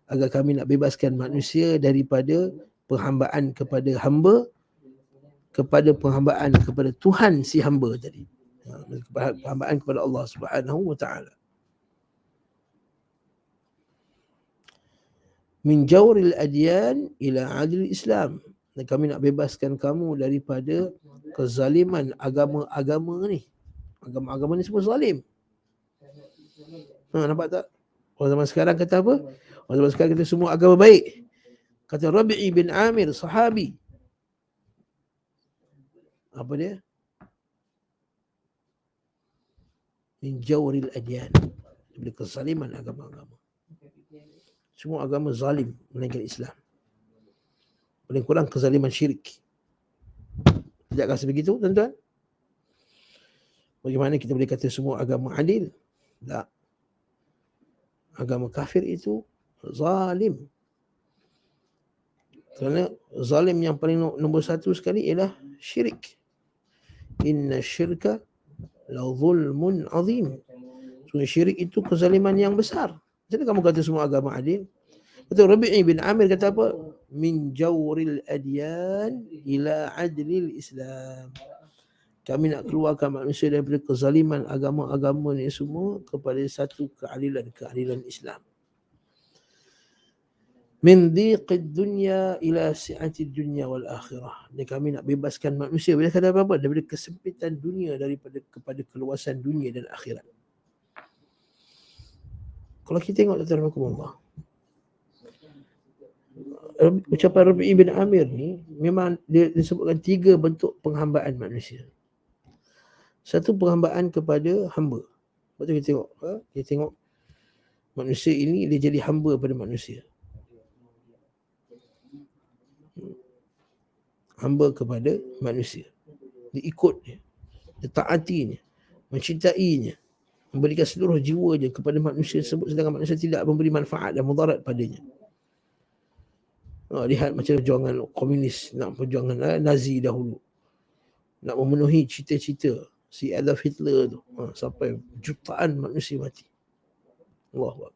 agar kami nak bebaskan manusia daripada penghambaan kepada hamba, kepada penghambaan kepada Tuhan si hamba tadi, penghambaan kepada Allah Subhanahu wa taala. Min jawril adyan ila adil Islam. Dan kami nak bebaskan kamu daripada kezaliman agama-agama ni. Agama-agama ni semua zalim. Nampak tak? Orang zaman sekarang kata apa? Orang zaman sekarang kata semua agama baik. Kata Rabi'i bin Amir, sahabi, apa dia? Min jawril adyan, daripada kezaliman agama-agama. Semua agama zalim melainkan Islam. Paling kurang kezaliman syirik. Tidak rasa begitu, tuan-tuan? Bagaimana kita boleh kata semua agama adil? Tak. Agama kafir itu zalim. Kerana zalim yang paling nombor satu sekali ialah syirik. Inna syirka la zulmun azim. So, syirik itu kezaliman yang besar. Jadi kamu kata semua agama adil? Betul. Rabi'i bin Amir kata apa? Min jawril adyan ila adlil Islam. Kami nak keluarkan manusia daripada kezaliman agama-agama ni semua kepada satu keadilan Islam. Min dhiqid dunya ila si'atid dunya wal akhirah. Dan kami nak bebaskan manusia, bila kata apa? Daripada kesempitan dunia kepada keluasan dunia dan akhirat. Kalau kita tengok Allah, ucapan Rabi'i bin Amir ni memang dia disebutkan 3 bentuk penghambaan manusia. Satu, penghambaan kepada hamba. Lepas tu kita tengok manusia ini dia jadi hamba pada manusia. Hamba kepada manusia. Dia ikutnya, dia taatinya, mencintainya, memberikan seluruh jiwanya kepada manusia tersebut, sedangkan manusia tidak memberi manfaat dan mudarat padanya. Lihat macam perjuangan komunis, nak perjuangan Nazi dahulu, nak memenuhi cita-cita si Adolf Hitler tu, sampai jutaan manusia mati. Allahu Akbar.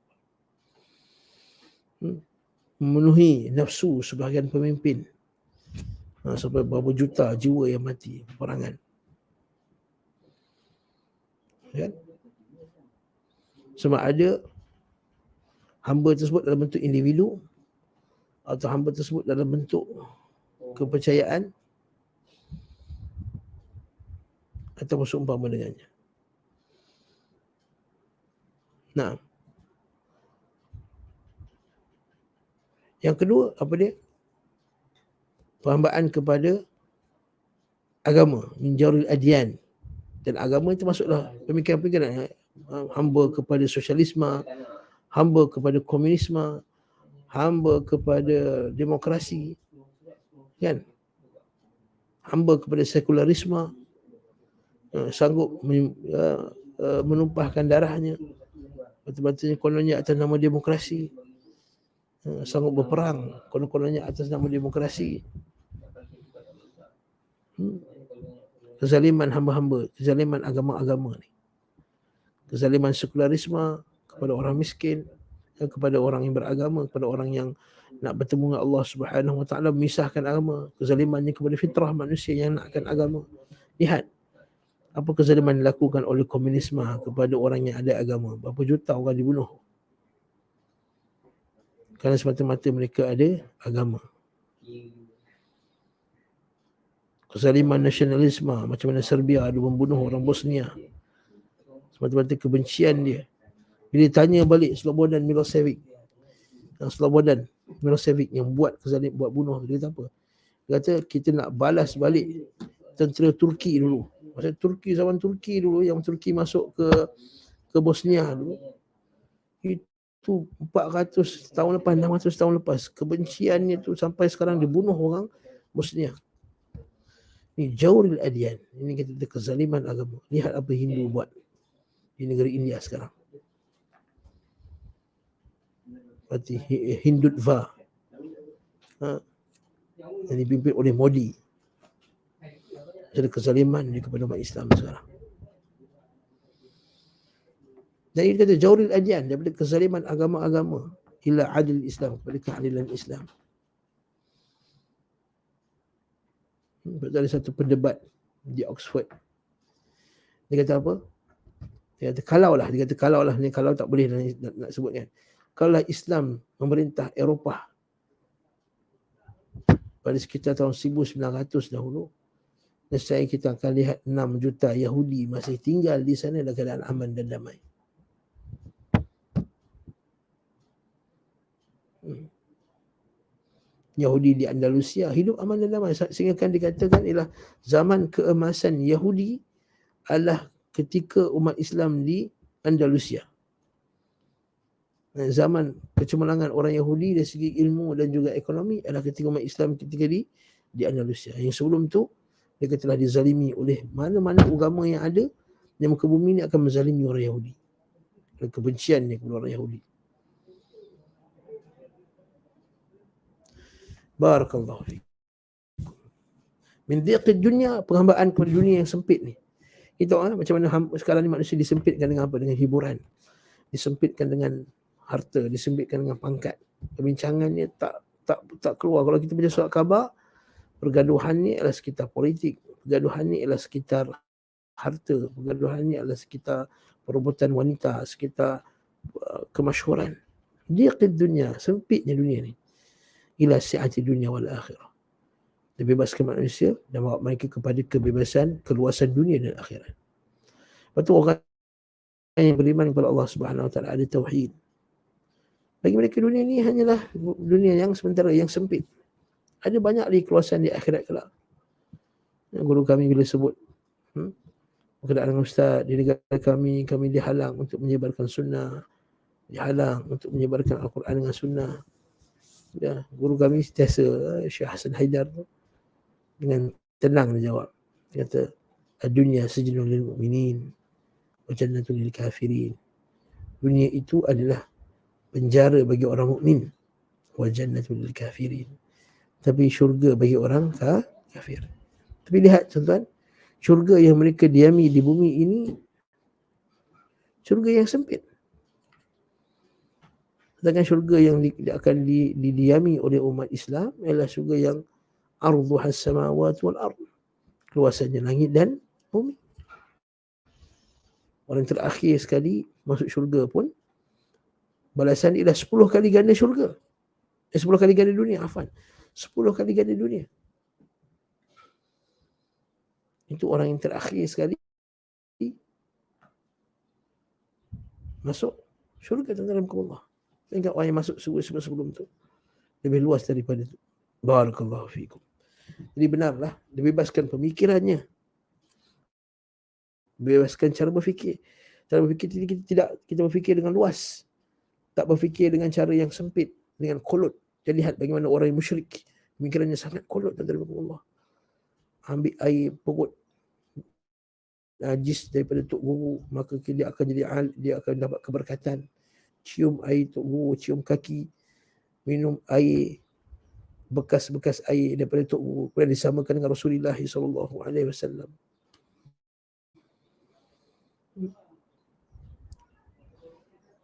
Memenuhi nafsu sebahagian pemimpin, sampai berapa juta jiwa yang mati peperangan. Kan? Sama ada hamba tersebut dalam bentuk individu atau hamba tersebut dalam bentuk kepercayaan atau seumpama dengannya. Nah, Yang kedua, apa dia? Perhambaan kepada agama, min jarul adyan. Dan agama itu masuklah pemikiran-pemikiran hamba kepada sosialisme, hamba kepada komunisme, hamba kepada demokrasi, kan? Hamba kepada sekularisme, sanggup menumpahkan darahnya, betul-betulnya kononnya atas nama demokrasi, sanggup berperang konon-kononnya atas nama demokrasi. Kezaliman hamba-hamba, kezaliman agama-agama ni, kezaliman sekularisme kepada orang miskin, kepada orang yang beragama, kepada orang yang nak bertemu dengan Allah Subhanahu Wa Taala, memisahkan agama, kezalimannya kepada fitrah manusia yang nakkan agama. Lihat apa kezaliman dilakukan oleh komunisme kepada orang yang ada agama. Berapa juta orang dibunuh kerana semata-mata mereka ada agama. Kezaliman nasionalisme, macam mana Serbia ada membunuh orang Bosnia semata-mata kebencian dia. Bila tanya balik Slobodan Milosevic yang buat bunuh, dia kata apa? Dia kata kita nak balas balik tentera Turki dulu. Maksud Turki, zaman Turki dulu, yang Turki masuk ke Bosnia dulu, itu 400 tahun lepas, 600 tahun lepas, kebenciannya tu sampai sekarang dibunuh orang Bosnia. Ini jauril adyan. Ini kita kezaliman agama. Lihat apa Hindu buat di negeri India sekarang. Seperti Hindutva yang dipimpin oleh Modi. Jadi kezaliman kepada umat Islam sekarang. Dan ini kata jauril adyan, daripada kezaliman agama-agama ila adil Islam, kepada keadilan Islam. Ada satu pendebat di Oxford. Dia kata apa? Dia kata kalaulah, ni kalau tak boleh nak sebutkan. Kalau Islam memerintah Eropah pada sekitar tahun 1900 dahulu, nescaya kita akan lihat 6 juta Yahudi masih tinggal di sana dalam keadaan aman dan damai. Yahudi di Andalusia hidup aman dan damai, sehingga kan dikatakan ialah zaman keemasan Yahudi adalah ketika umat Islam di Andalusia. Zaman kecemerlangan orang Yahudi dari segi ilmu dan juga ekonomi adalah ketika umat Islam ketika di Andalusia. Yang sebelum tu mereka telah dizalimi oleh mana-mana agama yang ada di muka bumi ini, akan menzalimi orang Yahudi. Kebenciannya kepada orang Yahudi. Barakallahu fiik. Min dhiqid dunia, penghambaan kepada dunia yang sempit ni. Kita macam mana sekarang ni manusia disempitkan dengan apa? Dengan hiburan. Disempitkan dengan harta, disempitkan dengan pangkat. Perbincangannya tak keluar. Kalau kita baca surat khabar, pergaduhan ni adalah sekitar politik, pergaduhan ni adalah sekitar harta, pergaduhan ni adalah sekitar perebutan wanita, sekitar kemasyhuran. Dhiqid dunia, sempitnya dunia ni. Ila si'ati dunia wal akhirah. Dibebaskan manusia dan bawa mereka kepada kebebasan, keluasan dunia dan akhirat. Lepas tu orang yang beriman kepada Allah Subhanahu Wa Taala ada tauhid. Bagi mereka dunia ni hanyalah dunia yang sementara, yang sempit. Ada banyak lagi keluasan di akhirat kelak. Guru kami bila sebut berkenaan dengan ustaz di negara kami dihalang untuk menyebarkan sunnah, dihalang untuk menyebarkan Al-Quran dengan sunnah. Ya, guru kami sentiasa, Syekh Hasan Haidar, dengan tenang dia jawab. Dia kata, ad-dunya sijnun lil mu'minin wa jannatun lil kafirin. Dunia itu adalah penjara bagi orang mukmin, wa jannatun lil kafirin. Tapi syurga bagi orang kafir. Tapi lihat tuan-tuan, syurga yang mereka diami di bumi ini syurga yang sempit. Sedangkan syurga yang akan didiami oleh umat Islam ialah syurga yang arduhas samawati wal ard, luasannya langit dan bumi. Orang terakhir sekali masuk syurga pun balasan ialah 10 kali ganda syurga. 10 kali ganda dunia, 10 kali ganda dunia. Itu orang yang terakhir sekali masuk syurga dalam Allah. Ingat orang yang masuk sebelum tu. lebih luas daripada itu. Barakallahu fikum. Jadi benarlah, dibebaskan pemikirannya, bebaskan cara berfikir. Cara berfikir kita berfikir dengan luas, tak berfikir dengan cara yang sempit, dengan kolot. Jadi lihat bagaimana orang yang musyrik, pemikirannya sangat kolot daripada Allah. Ambil air perut najis daripada tok guru, maka dia akan dapat keberkatan. Cium air tok guru, cium kaki, minum air bekas-bekas air daripada tok guru, kemudian disamakan dengan Rasulullah SAW.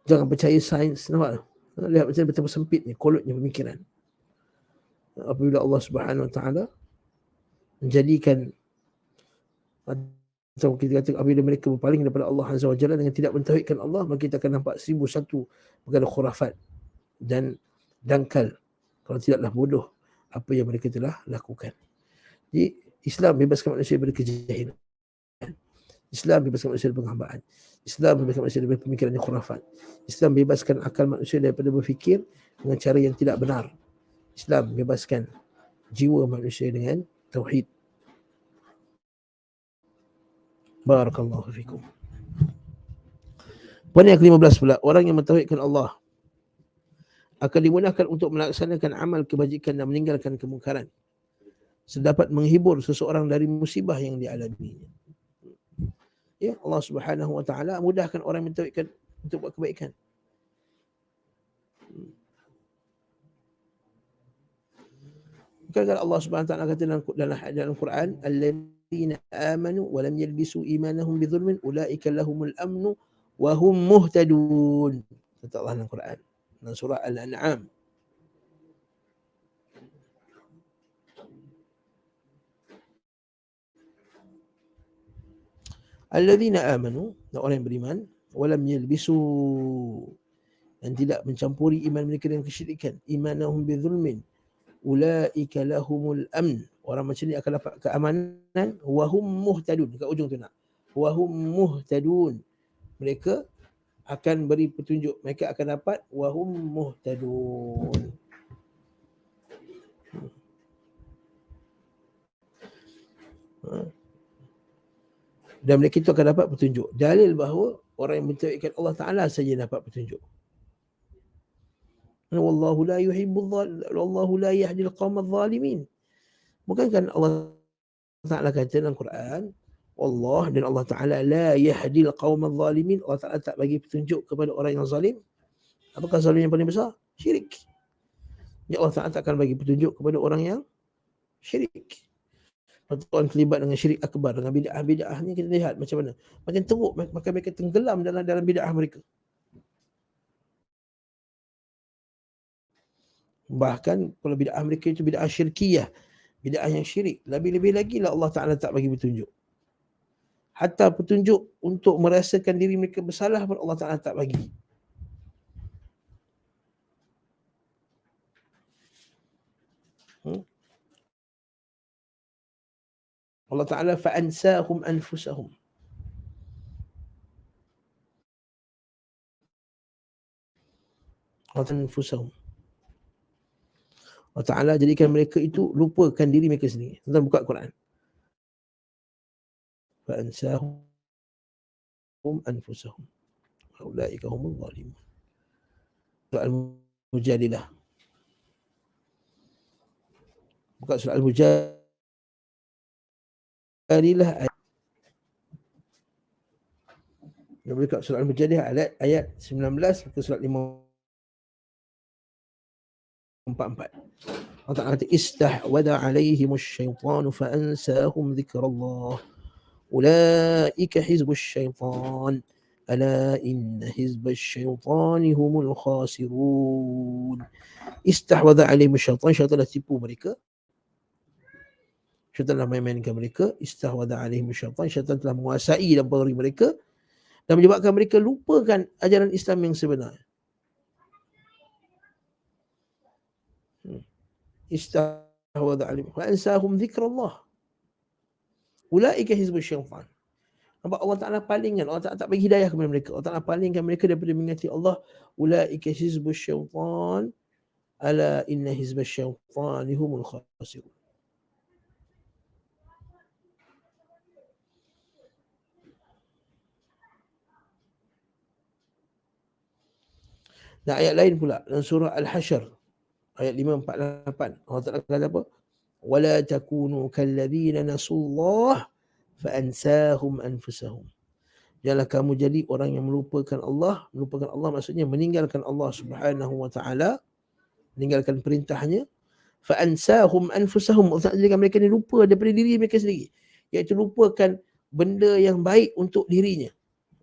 Jangan percaya sains, nampak? Lihat macam betapa sempitnya, kolotnya pemikiran. Apabila Allah Subhanahu Wa Taala menjadikan, atau kita kata apabila mereka berpaling daripada Allah Azza wa Jalla dengan tidak mentauhidkan Allah, maka kita akan nampak 1001 perkara khurafat dan dangkal, kalau tidaklah bodoh apa yang mereka telah lakukan. Jadi Islam bebaskan manusia daripada kejahilan, Islam bebaskan manusia daripada penghambaan, Islam bebaskan manusia daripada pemikiran yang khurafat, Islam bebaskan akal manusia daripada berfikir dengan cara yang tidak benar, Islam bebaskan jiwa manusia dengan tauhid. Barakallahu fikum. Poin yang ke-15 pula, orang yang mentauhidkan Allah akan dimudahkan untuk melaksanakan amal kebajikan dan meninggalkan kemungkaran, sedapat menghibur seseorang dari musibah yang dialaminya. Ya, Allah Subhanahu Wa Taala mudahkan orang mentauhidkan untuk buat kebaikan. Bukankah Allah Subhanahu Wa Taala kata dalam Quran, alladzina amanu wa lam yalbisu imanahum bidzulmin ulaika lahumul amnu wa hum muhtadun. Kata Allah dalam Quran, dalam surah Al-An'am. Alladzina amanu, orang yang beriman, wa lam yalbisu, dan tidak mencampuri iman mereka dengan kesyirikan, imanahum bidzulmin, ulaika lahumul amn, orang macam ni akan dapat keamanan, wa hum muhtadun, dekat ujung tu nak, wa hum muhtadun, mereka akan beri petunjuk, mereka akan dapat wa hum muhtadun. Dan mereka itu akan dapat petunjuk. Dalil bahawa orang yang mentauhidkan Allah Ta'ala saja dapat petunjuk. Wallahu la yuhibbul wallahu la yahdil qaumadh zalimin. Bukankah Allah Ta'ala kata dalam Quran, Allah dan Allah Ta'ala la yahdil qaumadh zalimin, Allah Ta'ala tak bagi petunjuk kepada orang yang zalim. Apakah zalim yang paling besar? Syirik. Ya, Allah Ta'ala tak akan bagi petunjuk kepada orang yang syirik. Orang terlibat dengan syirik akbar, dengan bid'ah ni, kita lihat macam mana. Makin teruk, maka mereka tenggelam dalam bid'ah mereka. Bahkan kalau bid'ah mereka itu bid'ah syirkiyah, bid'ah yang syirik, lebih-lebih lagi lah Allah Ta'ala tak bagi petunjuk. Hatta petunjuk untuk merasakan diri mereka bersalah pun Allah Ta'ala tak bagi. Allah Ta'ala fa'ansahum anfusahum. Anfusahum. Allah Ta'ala jadikan mereka itu lupakan diri mereka sendiri. Tuan buka Quran. Fa'ansahum anfusahum. Ulaika humul zalimun. Surah Al-Mujadilah. Buka surah Al-Mujadilah ayat. Buka surah Al-Mujadilah ayat 19 ke surah 54. Allah Ta'ala kata, istahwada alaihimus syaitanu fa'ansahum zikrallah. Ulaika hizbus syaitan. Ala inna hizbas syaitani humul khasirun. Istahwada alaihimus syaitan, syaitan dah tipu mereka. Syaitan telah main-mainkan mereka. Istahwada alaihimus syaitan, syaitan telah menguasai dan mempengaruhi mereka dan menyebabkan mereka lupakan ajaran Islam yang sebenar. Istahwada alaihim wa ansahum zikrallah. Ulaika hizbus syaitan. Nampak Allah Ta'ala palingkan, Allah Ta'ala tak bagi hidayah kepada mereka. Allah Ta'ala palingkan mereka daripada mengingati Allah. Ulaika hizbus syaitan. Ala inna hizbasyaitani humul khasirun. Dan ayat lain pula dalam surah Al-Hasyr ayat 548 Allah Taala kata apa? Wala takunu kalladzina nasullah fa ansahum anfusahum. Janganlah kamu jadi orang yang melupakan Allah. Melupakan Allah maksudnya meninggalkan Allah Subhanahu wa taala, meninggalkan perintahnya. Fa ansahum anfusahum, Allah jadikan mereka ni lupa daripada diri mereka sendiri, iaitu lupakan benda yang baik untuk dirinya.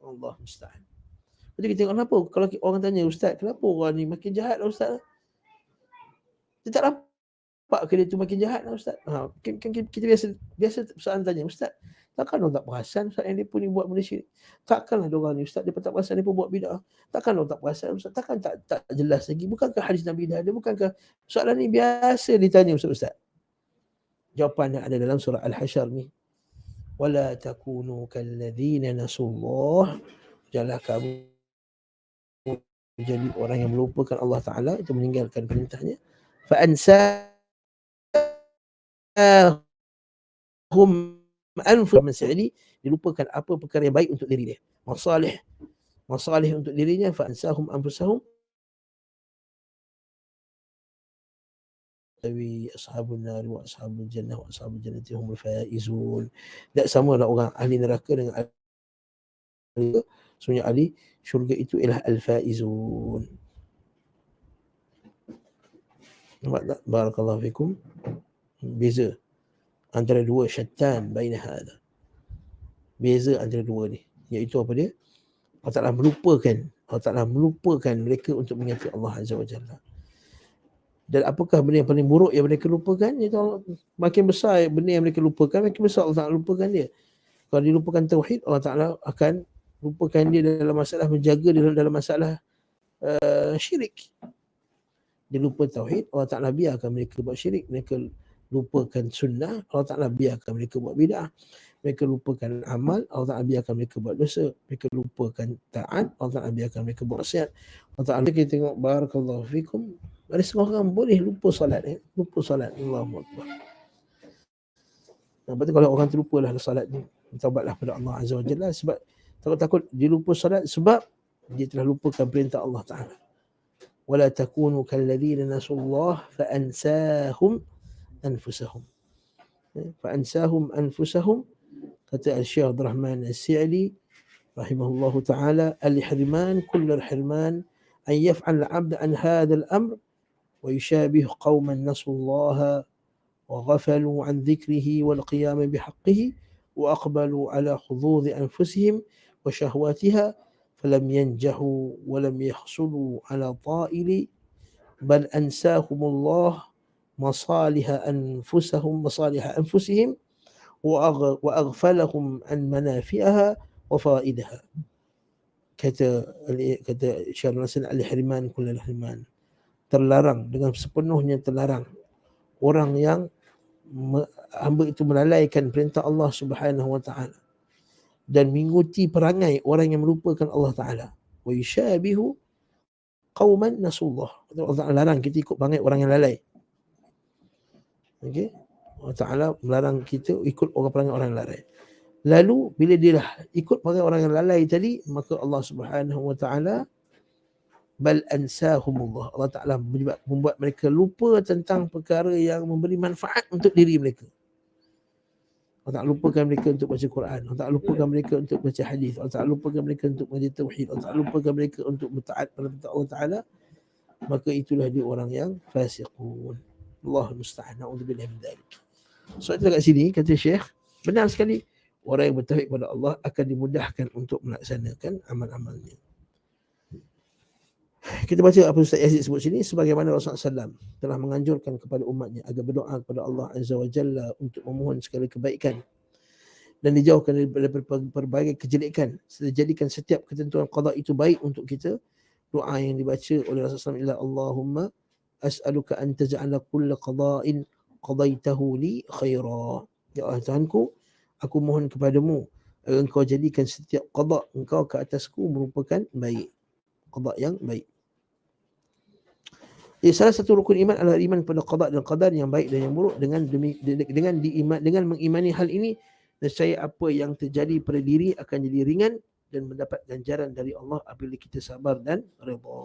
Allah musta'an. Jadi kita tengok kenapa kalau orang tanya, ustaz, kenapa orang ni makin jahat lah ustaz? Dia tak nampak ke dia tu makin jahat lah ustaz? Kita biasa soalan tanya, ustaz, takkan orang tak perasan ustaz yang dia pun ni buat benda syirik? Takkanlah dia orang ni ustaz, dia pun tak perasan dia pun buat bid'ah? Takkan orang tak perasan ustaz? Takkan tak jelas lagi? Bukankah hadis Nabi dah ada? Bukankah soalan ni biasa ditanya ustaz? Jawapan yang ada dalam surah Al-Hasyr ni, wala takunu kalladzina nasullah, janganlah kamu jadi orang yang melupakan Allah Ta'ala, itu meninggalkan perintahnya. Fa'ansahum anfusahum, ini dilupakan apa perkara yang baik untuk diri dia, masalih untuk dirinya. Fa'ansahum anfusahum tawi ashabun nar wa ashabul jannah wa ashabul jannati humul faizun. Tak sama lah orang ahli neraka dengan ahli syurga. Sebenarnya ahli syurga itu ialah al-faizun. Nampak tak? Barakallahu fikum. Beza antara dua, syattan baina hadha. Beza antara dua ni, iaitu apa dia? Allah Ta'ala melupakan mereka untuk mengingati Allah Azza wa Jalla. Dan apakah benda yang paling buruk yang mereka lupakan? Itu Allah, makin besar benda yang mereka lupakan, makin besar Allah Ta'ala lupakan dia. Kalau dilupakan tauhid, Allah Ta'ala akan lupakan dia dalam masalah menjaga dia dalam masalah syirik. Dia lupa tauhid, Allah Ta'ala biarkan mereka buat syirik. Mereka lupakan sunnah, Allah Ta'ala biarkan mereka buat bid'ah. Mereka lupakan amal, Allah Ta'ala biarkan mereka buat dosa. Mereka lupakan taat, Allah Ta'ala biarkan mereka buat maksiat. Allah Ta'ala, kita tengok, barakallahu fikum, ada setengah orang boleh lupa solat. Lupa solat. Allahu Akbar. Lepas tu kalau orang terlupalah solat ni, taubatlah pada Allah Azza wa Jalla. Sebab takut dia lupa solat sebab dia telah lupakan perintah Allah Ta'ala. Wala takunu kalladzina nasullah fa ansahum anfusahum. Fa ansahum anfusahum, kata Syekh Abdul Rahman As-Sa'di rahimahullahu ta'ala, al-hirman kullu al-hirman an yaf'al al-'abd an hadha al-amr wa yushabih qauman nasullah وغفلوا عن ذكره والقيام بحقه وأقبلوا على حظوظ أنفسهم وشهواتها فلم ينجحوا ولم يحصلوا على طائل بل أنساهم الله مصالح أنفسهم وأغفلهم عن منافعها وفائدها. kata Syekh Nasir al-Hirman kullal hirman, terlarang, dengan sepenuhnya terlarang orang yang hamba itu melalaikan perintah Allah Subhanahu wa taala dan mengikuti perangai orang yang melupakan Allah Taala. Wa yushabihu qauman nasullah. Allah Taala larang kita ikut perangai orang yang lalai. Okey. Allah Taala melarang kita ikut perangai orang yang lalai. Lalu bila dia dah ikut perangai orang yang lalai tadi, maka Allah Subhanahu wa taala bal ansahumullah, Allah Ta'ala membuat mereka lupa tentang perkara yang memberi manfaat untuk diri mereka. Allah Ta'ala lupakan mereka untuk baca Quran, Allah Ta'ala lupakan mereka untuk baca hadis, Allah Ta'ala lupakan mereka untuk mengaji tauhid, Allah Ta'ala lupakan mereka untuk bertaat pada perintah Allah Ta'ala. Maka itulah dia orang yang fasiqun. Allahul musta'an, na'udzubillah min dzalik. So itu kat sini kata Syekh, benar sekali orang yang bertauhid kepada Allah akan dimudahkan untuk melaksanakan amal-amalnya. Kita baca apa Ustaz Yazid sebut sini, sebagaimana Rasulullah SAW telah menganjurkan kepada umatnya agar berdoa kepada Allah Azza wa Jalla untuk memohon segala kebaikan dan dijauhkan daripada berbagai kejelekan, serta jadikan setiap ketentuan qada itu baik untuk kita. Doa yang dibaca oleh Rasulullah SAW, Allahumma as'aluka an taj'ala kulla qada'in qadaitahu li khaira. Ya Allah Tuhanku, aku mohon kepadamu agar engkau jadikan setiap qada engkau ke atasku merupakan baik, qada yang baik. Jadi salah satu rukun iman adalah iman pada qada dan qadar yang baik dan yang buruk. Dengan mengimani hal ini, nescaya apa yang terjadi pada diri akan jadi ringan dan mendapat ganjaran dari Allah apabila kita sabar dan redha.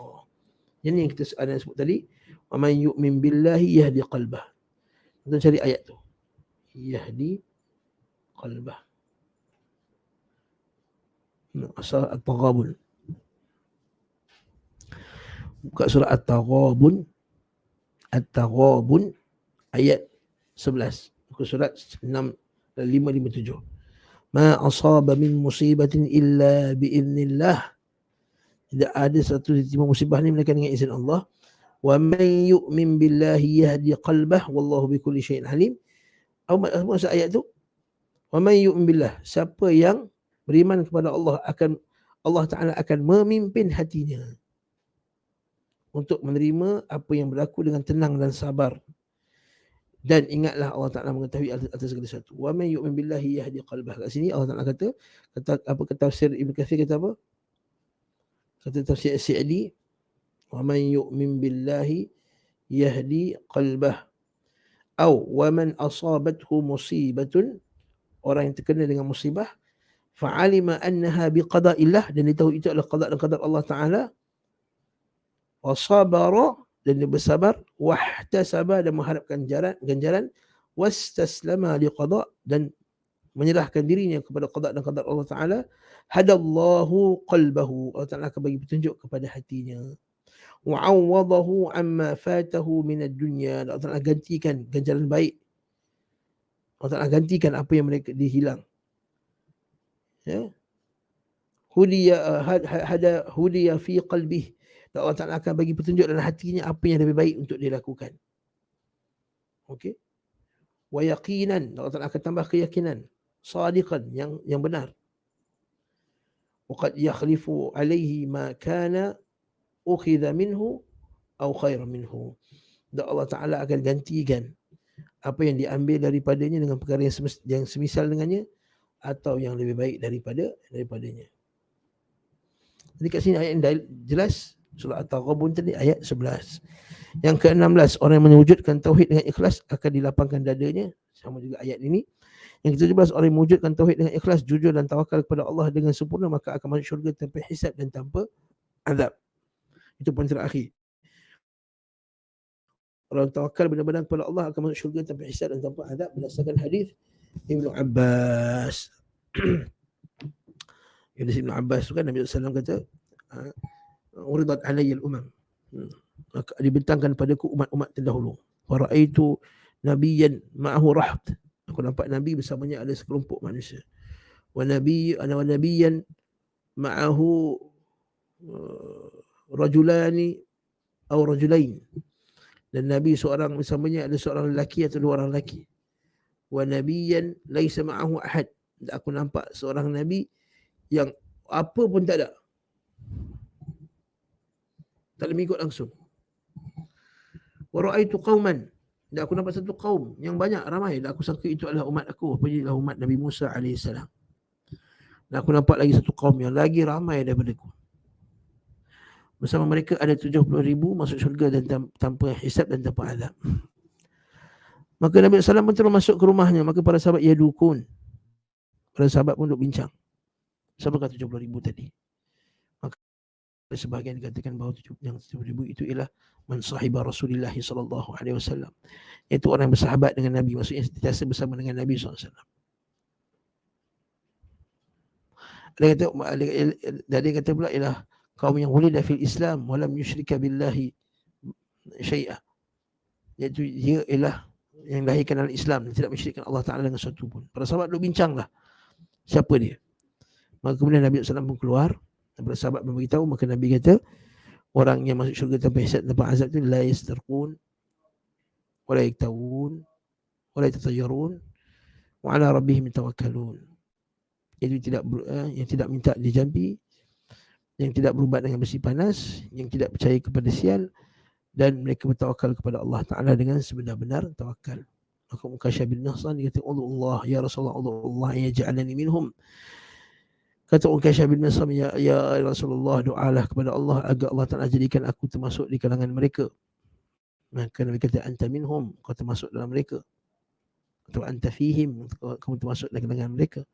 Ini yang kita sebut tadi, wa man yu'min billahi yahdi qalbah. Kita cari ayat tu. Yahdi qalbah. Surah At-Taghabun. Buka surah At-Taghabun. At-Taghabun ayat 11. Buka surat 557. Ma asaba min musibatin illa biiznillah. Tidak ada satu musibah ni melainkan dengan izin Allah. Wa man yu'min billahi yahdi qalbah wallahu bikulli syai'in alim. Apa maksud ayat tu? Wa man yu'min billah, siapa yang beriman kepada Allah Allah Ta'ala akan memimpin hatinya untuk menerima apa yang berlaku dengan tenang dan sabar. Dan ingatlah Allah Ta'ala mengetahui atas segala sesuatu. Wa man yu'min billahi yahdi qalbah. Kat sini Allah Ta'ala kata tafsir Ibn Kathir kata apa? Kata tafsir As-Sa'di, wa man yu'min billahi yahdi qalbah. Atau wa man asabathu musibatun, orang yang terkena dengan musibah, fa'alima annaha biqada'illah, dan dia tahu itu adalah qada' dan qadar Allah Ta'ala, wa sabara, dan dia bersabar, wahtasaba, dan mengharapkan ganjaran, wastaslama liqada', dan menyerahkan dirinya kepada qada' dan qadar Allah Ta'ala, hadallahu qalbahu, Allah Ta'ala akan bagi petunjuk kepada hatinya, wa'awwadahu amma fatahu minad dunya, Allah Ta'ala gantikan ganjaran baik, Allah Ta'ala gantikan apa yang mereka dihilang. Ya, hudiya fi qalbih, Allah Ta'ala akan bagi petunjuk dalam hatinya apa yang lebih baik untuk dilakukan. Okey. Wa yaqinan, Allah Ta'ala akan tambah keyakinan, sadiqan, yang benar. Wa qad yakhlifu alaihi ma kana ukhidha minhu aw khairan minhu, dan Allah Ta'ala akan gantikan apa yang diambil daripadanya dengan perkara yang semisal dengannya atau yang lebih baik daripadanya. Jadi kat sini ayat yang jelas, surah At-Taghabun tadi ayat 11. Yang ke-16, orang yang mewujudkan tauhid dengan ikhlas akan dilapangkan dadanya, sama juga ayat ini. Yang ke-17, orang yang mewujudkan tauhid dengan ikhlas, jujur dan tawakal kepada Allah dengan sempurna, maka akan masuk syurga tanpa hisab dan tanpa azab. Itu poin terakhir. Orang tawakal benar-benar kepada Allah akan masuk syurga tanpa hisab dan tanpa azab, berdasarkan hadis Ibnu Abbas. Hadis Ibnu Abbas tu kan Nabi SAW kata, uridat alayya al-umam, dibentangkan padaku umat-umat terdahulu. Wa ra'aitu nabiyyan ma'ahu raht, aku nampak nabi bersamanya ada sekelompok manusia. Wa nabiyyan ma'ahu rajulani atau rajulain, dan nabi seorang bersamanya ada seorang lelaki atau dua orang lelaki. Wa nabiyyan laisa ma'ahu ahad, aku nampak seorang nabi yang apa pun tak ada, tak boleh ikut langsung. Wa ra'aitu qauman, dan aku nampak satu kaum yang banyak, ramai, dan aku sangka itu adalah umat aku, apa adalah umat Nabi Musa AS. Dan aku nampak lagi satu kaum yang lagi ramai daripada aku. Bersama mereka ada 70,000 masuk syurga dan tanpa hisab dan tanpa azab. Maka Nabi SAW pun terus masuk ke rumahnya. Maka para sahabat yadukun, para sahabat pun duduk bincang, siapakah 70,000 tadi? Maka sebahagian dikatakan bahawa yang 70,000 itu ialah man sahiba Rasulullah SAW, iaitu orang yang bersahabat dengan Nabi, maksudnya sentiasa bersama dengan Nabi SAW. Dia kata pula ialah kaum yang wulida fil Islam walam yusyrika billahi syai'ah, iaitu dia ialah yang lahirkan dalam Islam dan tidak mensyirikkan Allah Ta'ala dengan sesuatu pun. Para sahabat duduk bincanglah siapa dia. Maka kemudian Nabi SAW pun keluar, dan para sahabat memberitahu. Maka Nabi kata, orang yang masuk syurga tanpa hisab tanpa azab itu la yastarqun wa la yaktawun wa la yatatayyarun wa ala rabbihim tawakkalun, iaitu yang tidak minta dijampi, yang tidak berubat dengan besi panas, yang tidak percaya kepada sial, dan mereka bertawakal kepada Allah Ta'ala dengan sebenar-benar tawakal. Maka Mukasyah bin Nahsan dia kata, Allah ya Rasulullah, Allah ya ja'alani minhum. Kata Mukasyah bin Nahsan, ya Rasulullah, doalah kepada Allah agar Allah Ta'ala jadikan aku termasuk di kalangan mereka. Maka Nabi kata anta minhum, kau termasuk dalam mereka, atau anta fihim, kamu termasuk dengan mereka.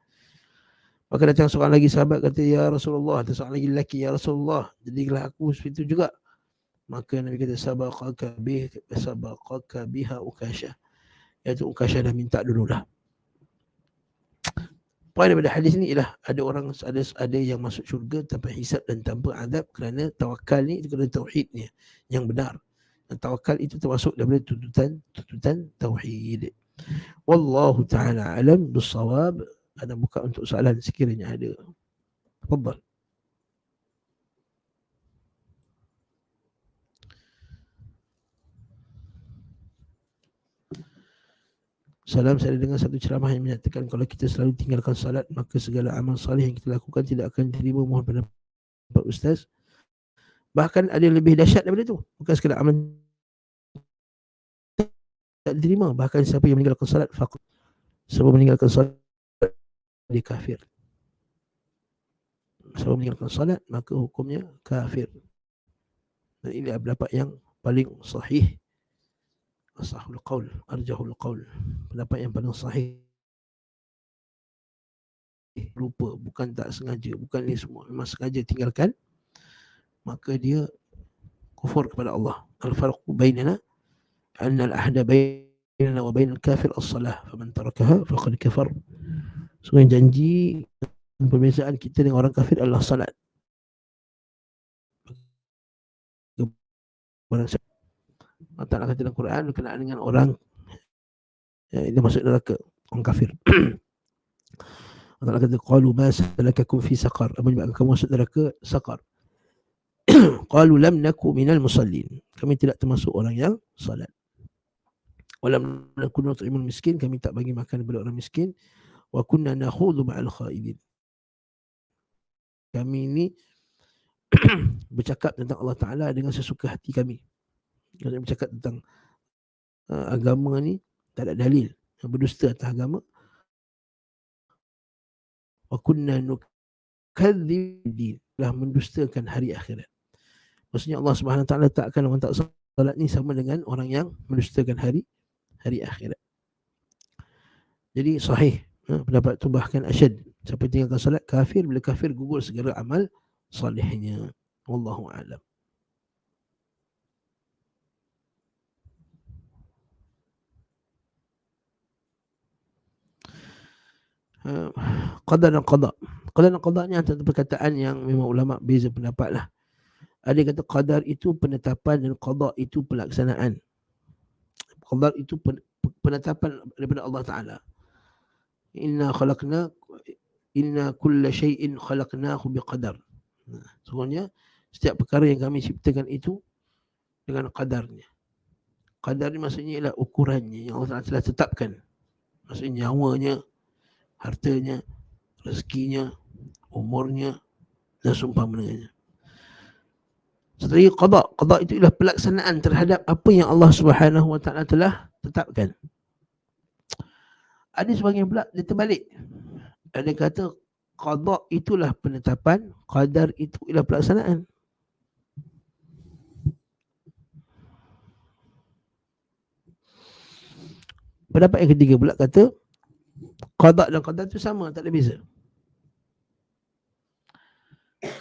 Maka datang seorang lagi sahabat kata, ya Rasulullah, ada seorang lagi lelaki, ya Rasulullah, jadilah aku seperti itu juga. Maka Nabi kata sabaqaka biha Ukashah, iaitu Ukashah dah minta dulu dah. Poin daripada hadis ni ialah ada yang masuk syurga tanpa hisab dan tanpa azab kerana tawakal ni, kerana tauhidnya yang benar. Dan tawakal itu termasuk daripada tuntutan tauhid. Wallahu taala alam bissawab. Ada buka untuk soalan sekiranya ada. Tafadhal. Salam, saya dengar satu ceramah yang menyatakan kalau kita selalu tinggalkan salat, maka segala amal salih yang kita lakukan tidak akan diterima. Mohon pendapat Ustaz. Bahkan ada yang lebih dahsyat daripada itu. Bukan sekadar amal tak diterima, bahkan siapa yang meninggalkan salat faqad, siapa meninggalkan salat dia kafir. Siapa meninggalkan salat maka hukumnya kafir. Dan ini adalah pendapat yang paling sahih, asahul qaul, arjahul qaul, pendapat yang paling sahih. Lupa, bukan tak sengaja, bukan ni semua, memang sengaja tinggalkan, maka dia kufur kepada Allah. Al-farqu bainana anna al-ahda bainana wa bainal kafir as-salah, faman tarakaha faqad kafar. Sungguh janji perbezaan kita dengan orang kafir adalah salat. Allah Ta'ala kata dalam Quran berkenaan dengan orang yang masuk neraka, orang kafir. Allah Ta'ala kata qalu ma salakakum fi saqar, apa menyebabkan kamu masuk neraka saqar? Qalu lam naku minal musallin, kami tidak termasuk orang yang salat. Walam naku nut'imul miskin, kami tak bagi makan kepada orang miskin. Wa kunna nakhudhu ma'al khaidin, kami ini bercakap tentang Allah Ta'ala dengan sesuka hati kami. Kalau bercakap tentang agama ni tak ada dalil, berdusta atas agama. Wa kunna nukadzdzib, telah mendustakan hari akhirat. Maksudnya Allah Subhanahu Wa Taala letakkan orang tak salat ni sama dengan orang yang mendustakan hari akhirat. Jadi sahih pendapat tu, bahkan asyad, siapa tinggalkan salat kafir, bila kafir gugur segala amal salihnya. Wallahu a'lam. Qadar dan qada. Qadar dan qada ni antara perkataan yang memang ulama beza pendapat lah. Ada yang kata qadar itu penetapan dan qada itu pelaksanaan. Qadar itu penetapan daripada Allah Ta'ala. Inna kulla syai'in khalaqnahu biqadar. Sebenarnya setiap perkara yang kami ciptakan itu dengan qadarnya. Qadar ni maksudnya ialah ukurannya yang Allah Ta'ala telah tetapkan. Maksudnya nyawanya, hartanya, rezekinya, umurnya dan seumpama dengannya. Setelah qada, qada itu ialah pelaksanaan terhadap apa yang Allah Subhanahu Wa Taala telah tetapkan. Ada sebahagian pula dia terbalik. Ada kata qada itulah penetapan, qadar itu ialah pelaksanaan. Pendapat yang ketiga pula kata qada dan qadar itu sama, tak ada beza.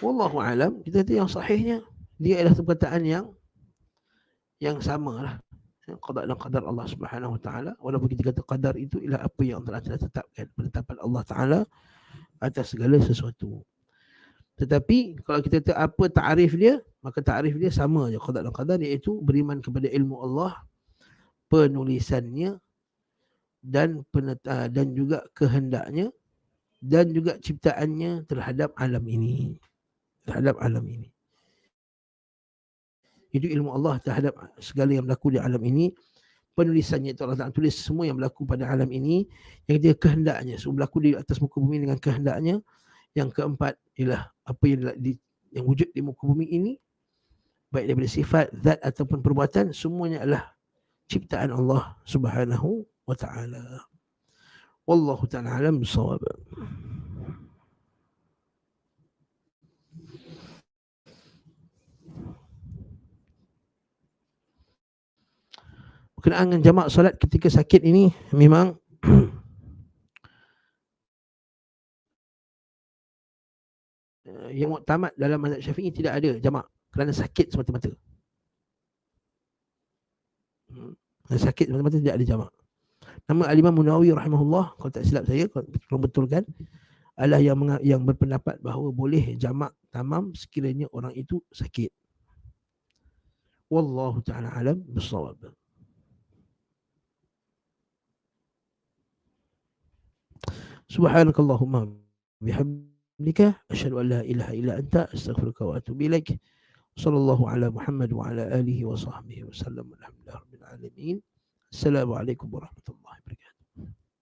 Wallahu alam, kita kata yang sahihnya dia adalah perkataan yang sama lah. Qada dan qadar Allah Subhanahu Wa Taala, walaupun kita kata qadar itu ialah apa yang telah tetapkan, penetapan Allah Taala atas segala sesuatu. Tetapi kalau kita kata apa ta'rif dia, maka ta'rif dia sama je, qada dan qadar, iaitu beriman kepada ilmu Allah, penulisannya dan juga kehendaknya dan juga ciptaannya terhadap alam ini. Itu ilmu Allah terhadap segala yang berlaku di alam ini. Penulisannya itu Allah Ta'ala tulis semua yang berlaku pada alam ini. Yang ketiga kehendaknya, so berlaku di atas muka bumi dengan kehendaknya. Yang keempat ialah apa yang wujud di muka bumi ini, baik daripada sifat, zat ataupun perbuatan, semuanya adalah ciptaan Allah Subhanahu Wa Ta'ala. Wallahu ta'ala alam bisawab. berkenaan dengan jamak solat ketika sakit ini memang yang muktamad dalam mazhab Syafi'i tidak ada jamak kerana sakit semata-mata. Sakit semata-mata tidak ada jamak. Nama Al-Imam Nawawi rahimahullah, kalau tak silap saya, kalau betulkan, adalah yang berpendapat bahawa boleh jamak tamam sekiranya orang itu sakit. Wallahu ta'ala alam bissawab. Subhanakallahumma bihamdika asyhadu an la ilaha illa anta astaghfiruka wa atubu ilaik. Sallallahu ala Muhammad wa ala alihi wa sahbihi wa sallam. Alhamdulillah rabbil alamin. Assalamualaikum warahmatullahi wabarakatuh.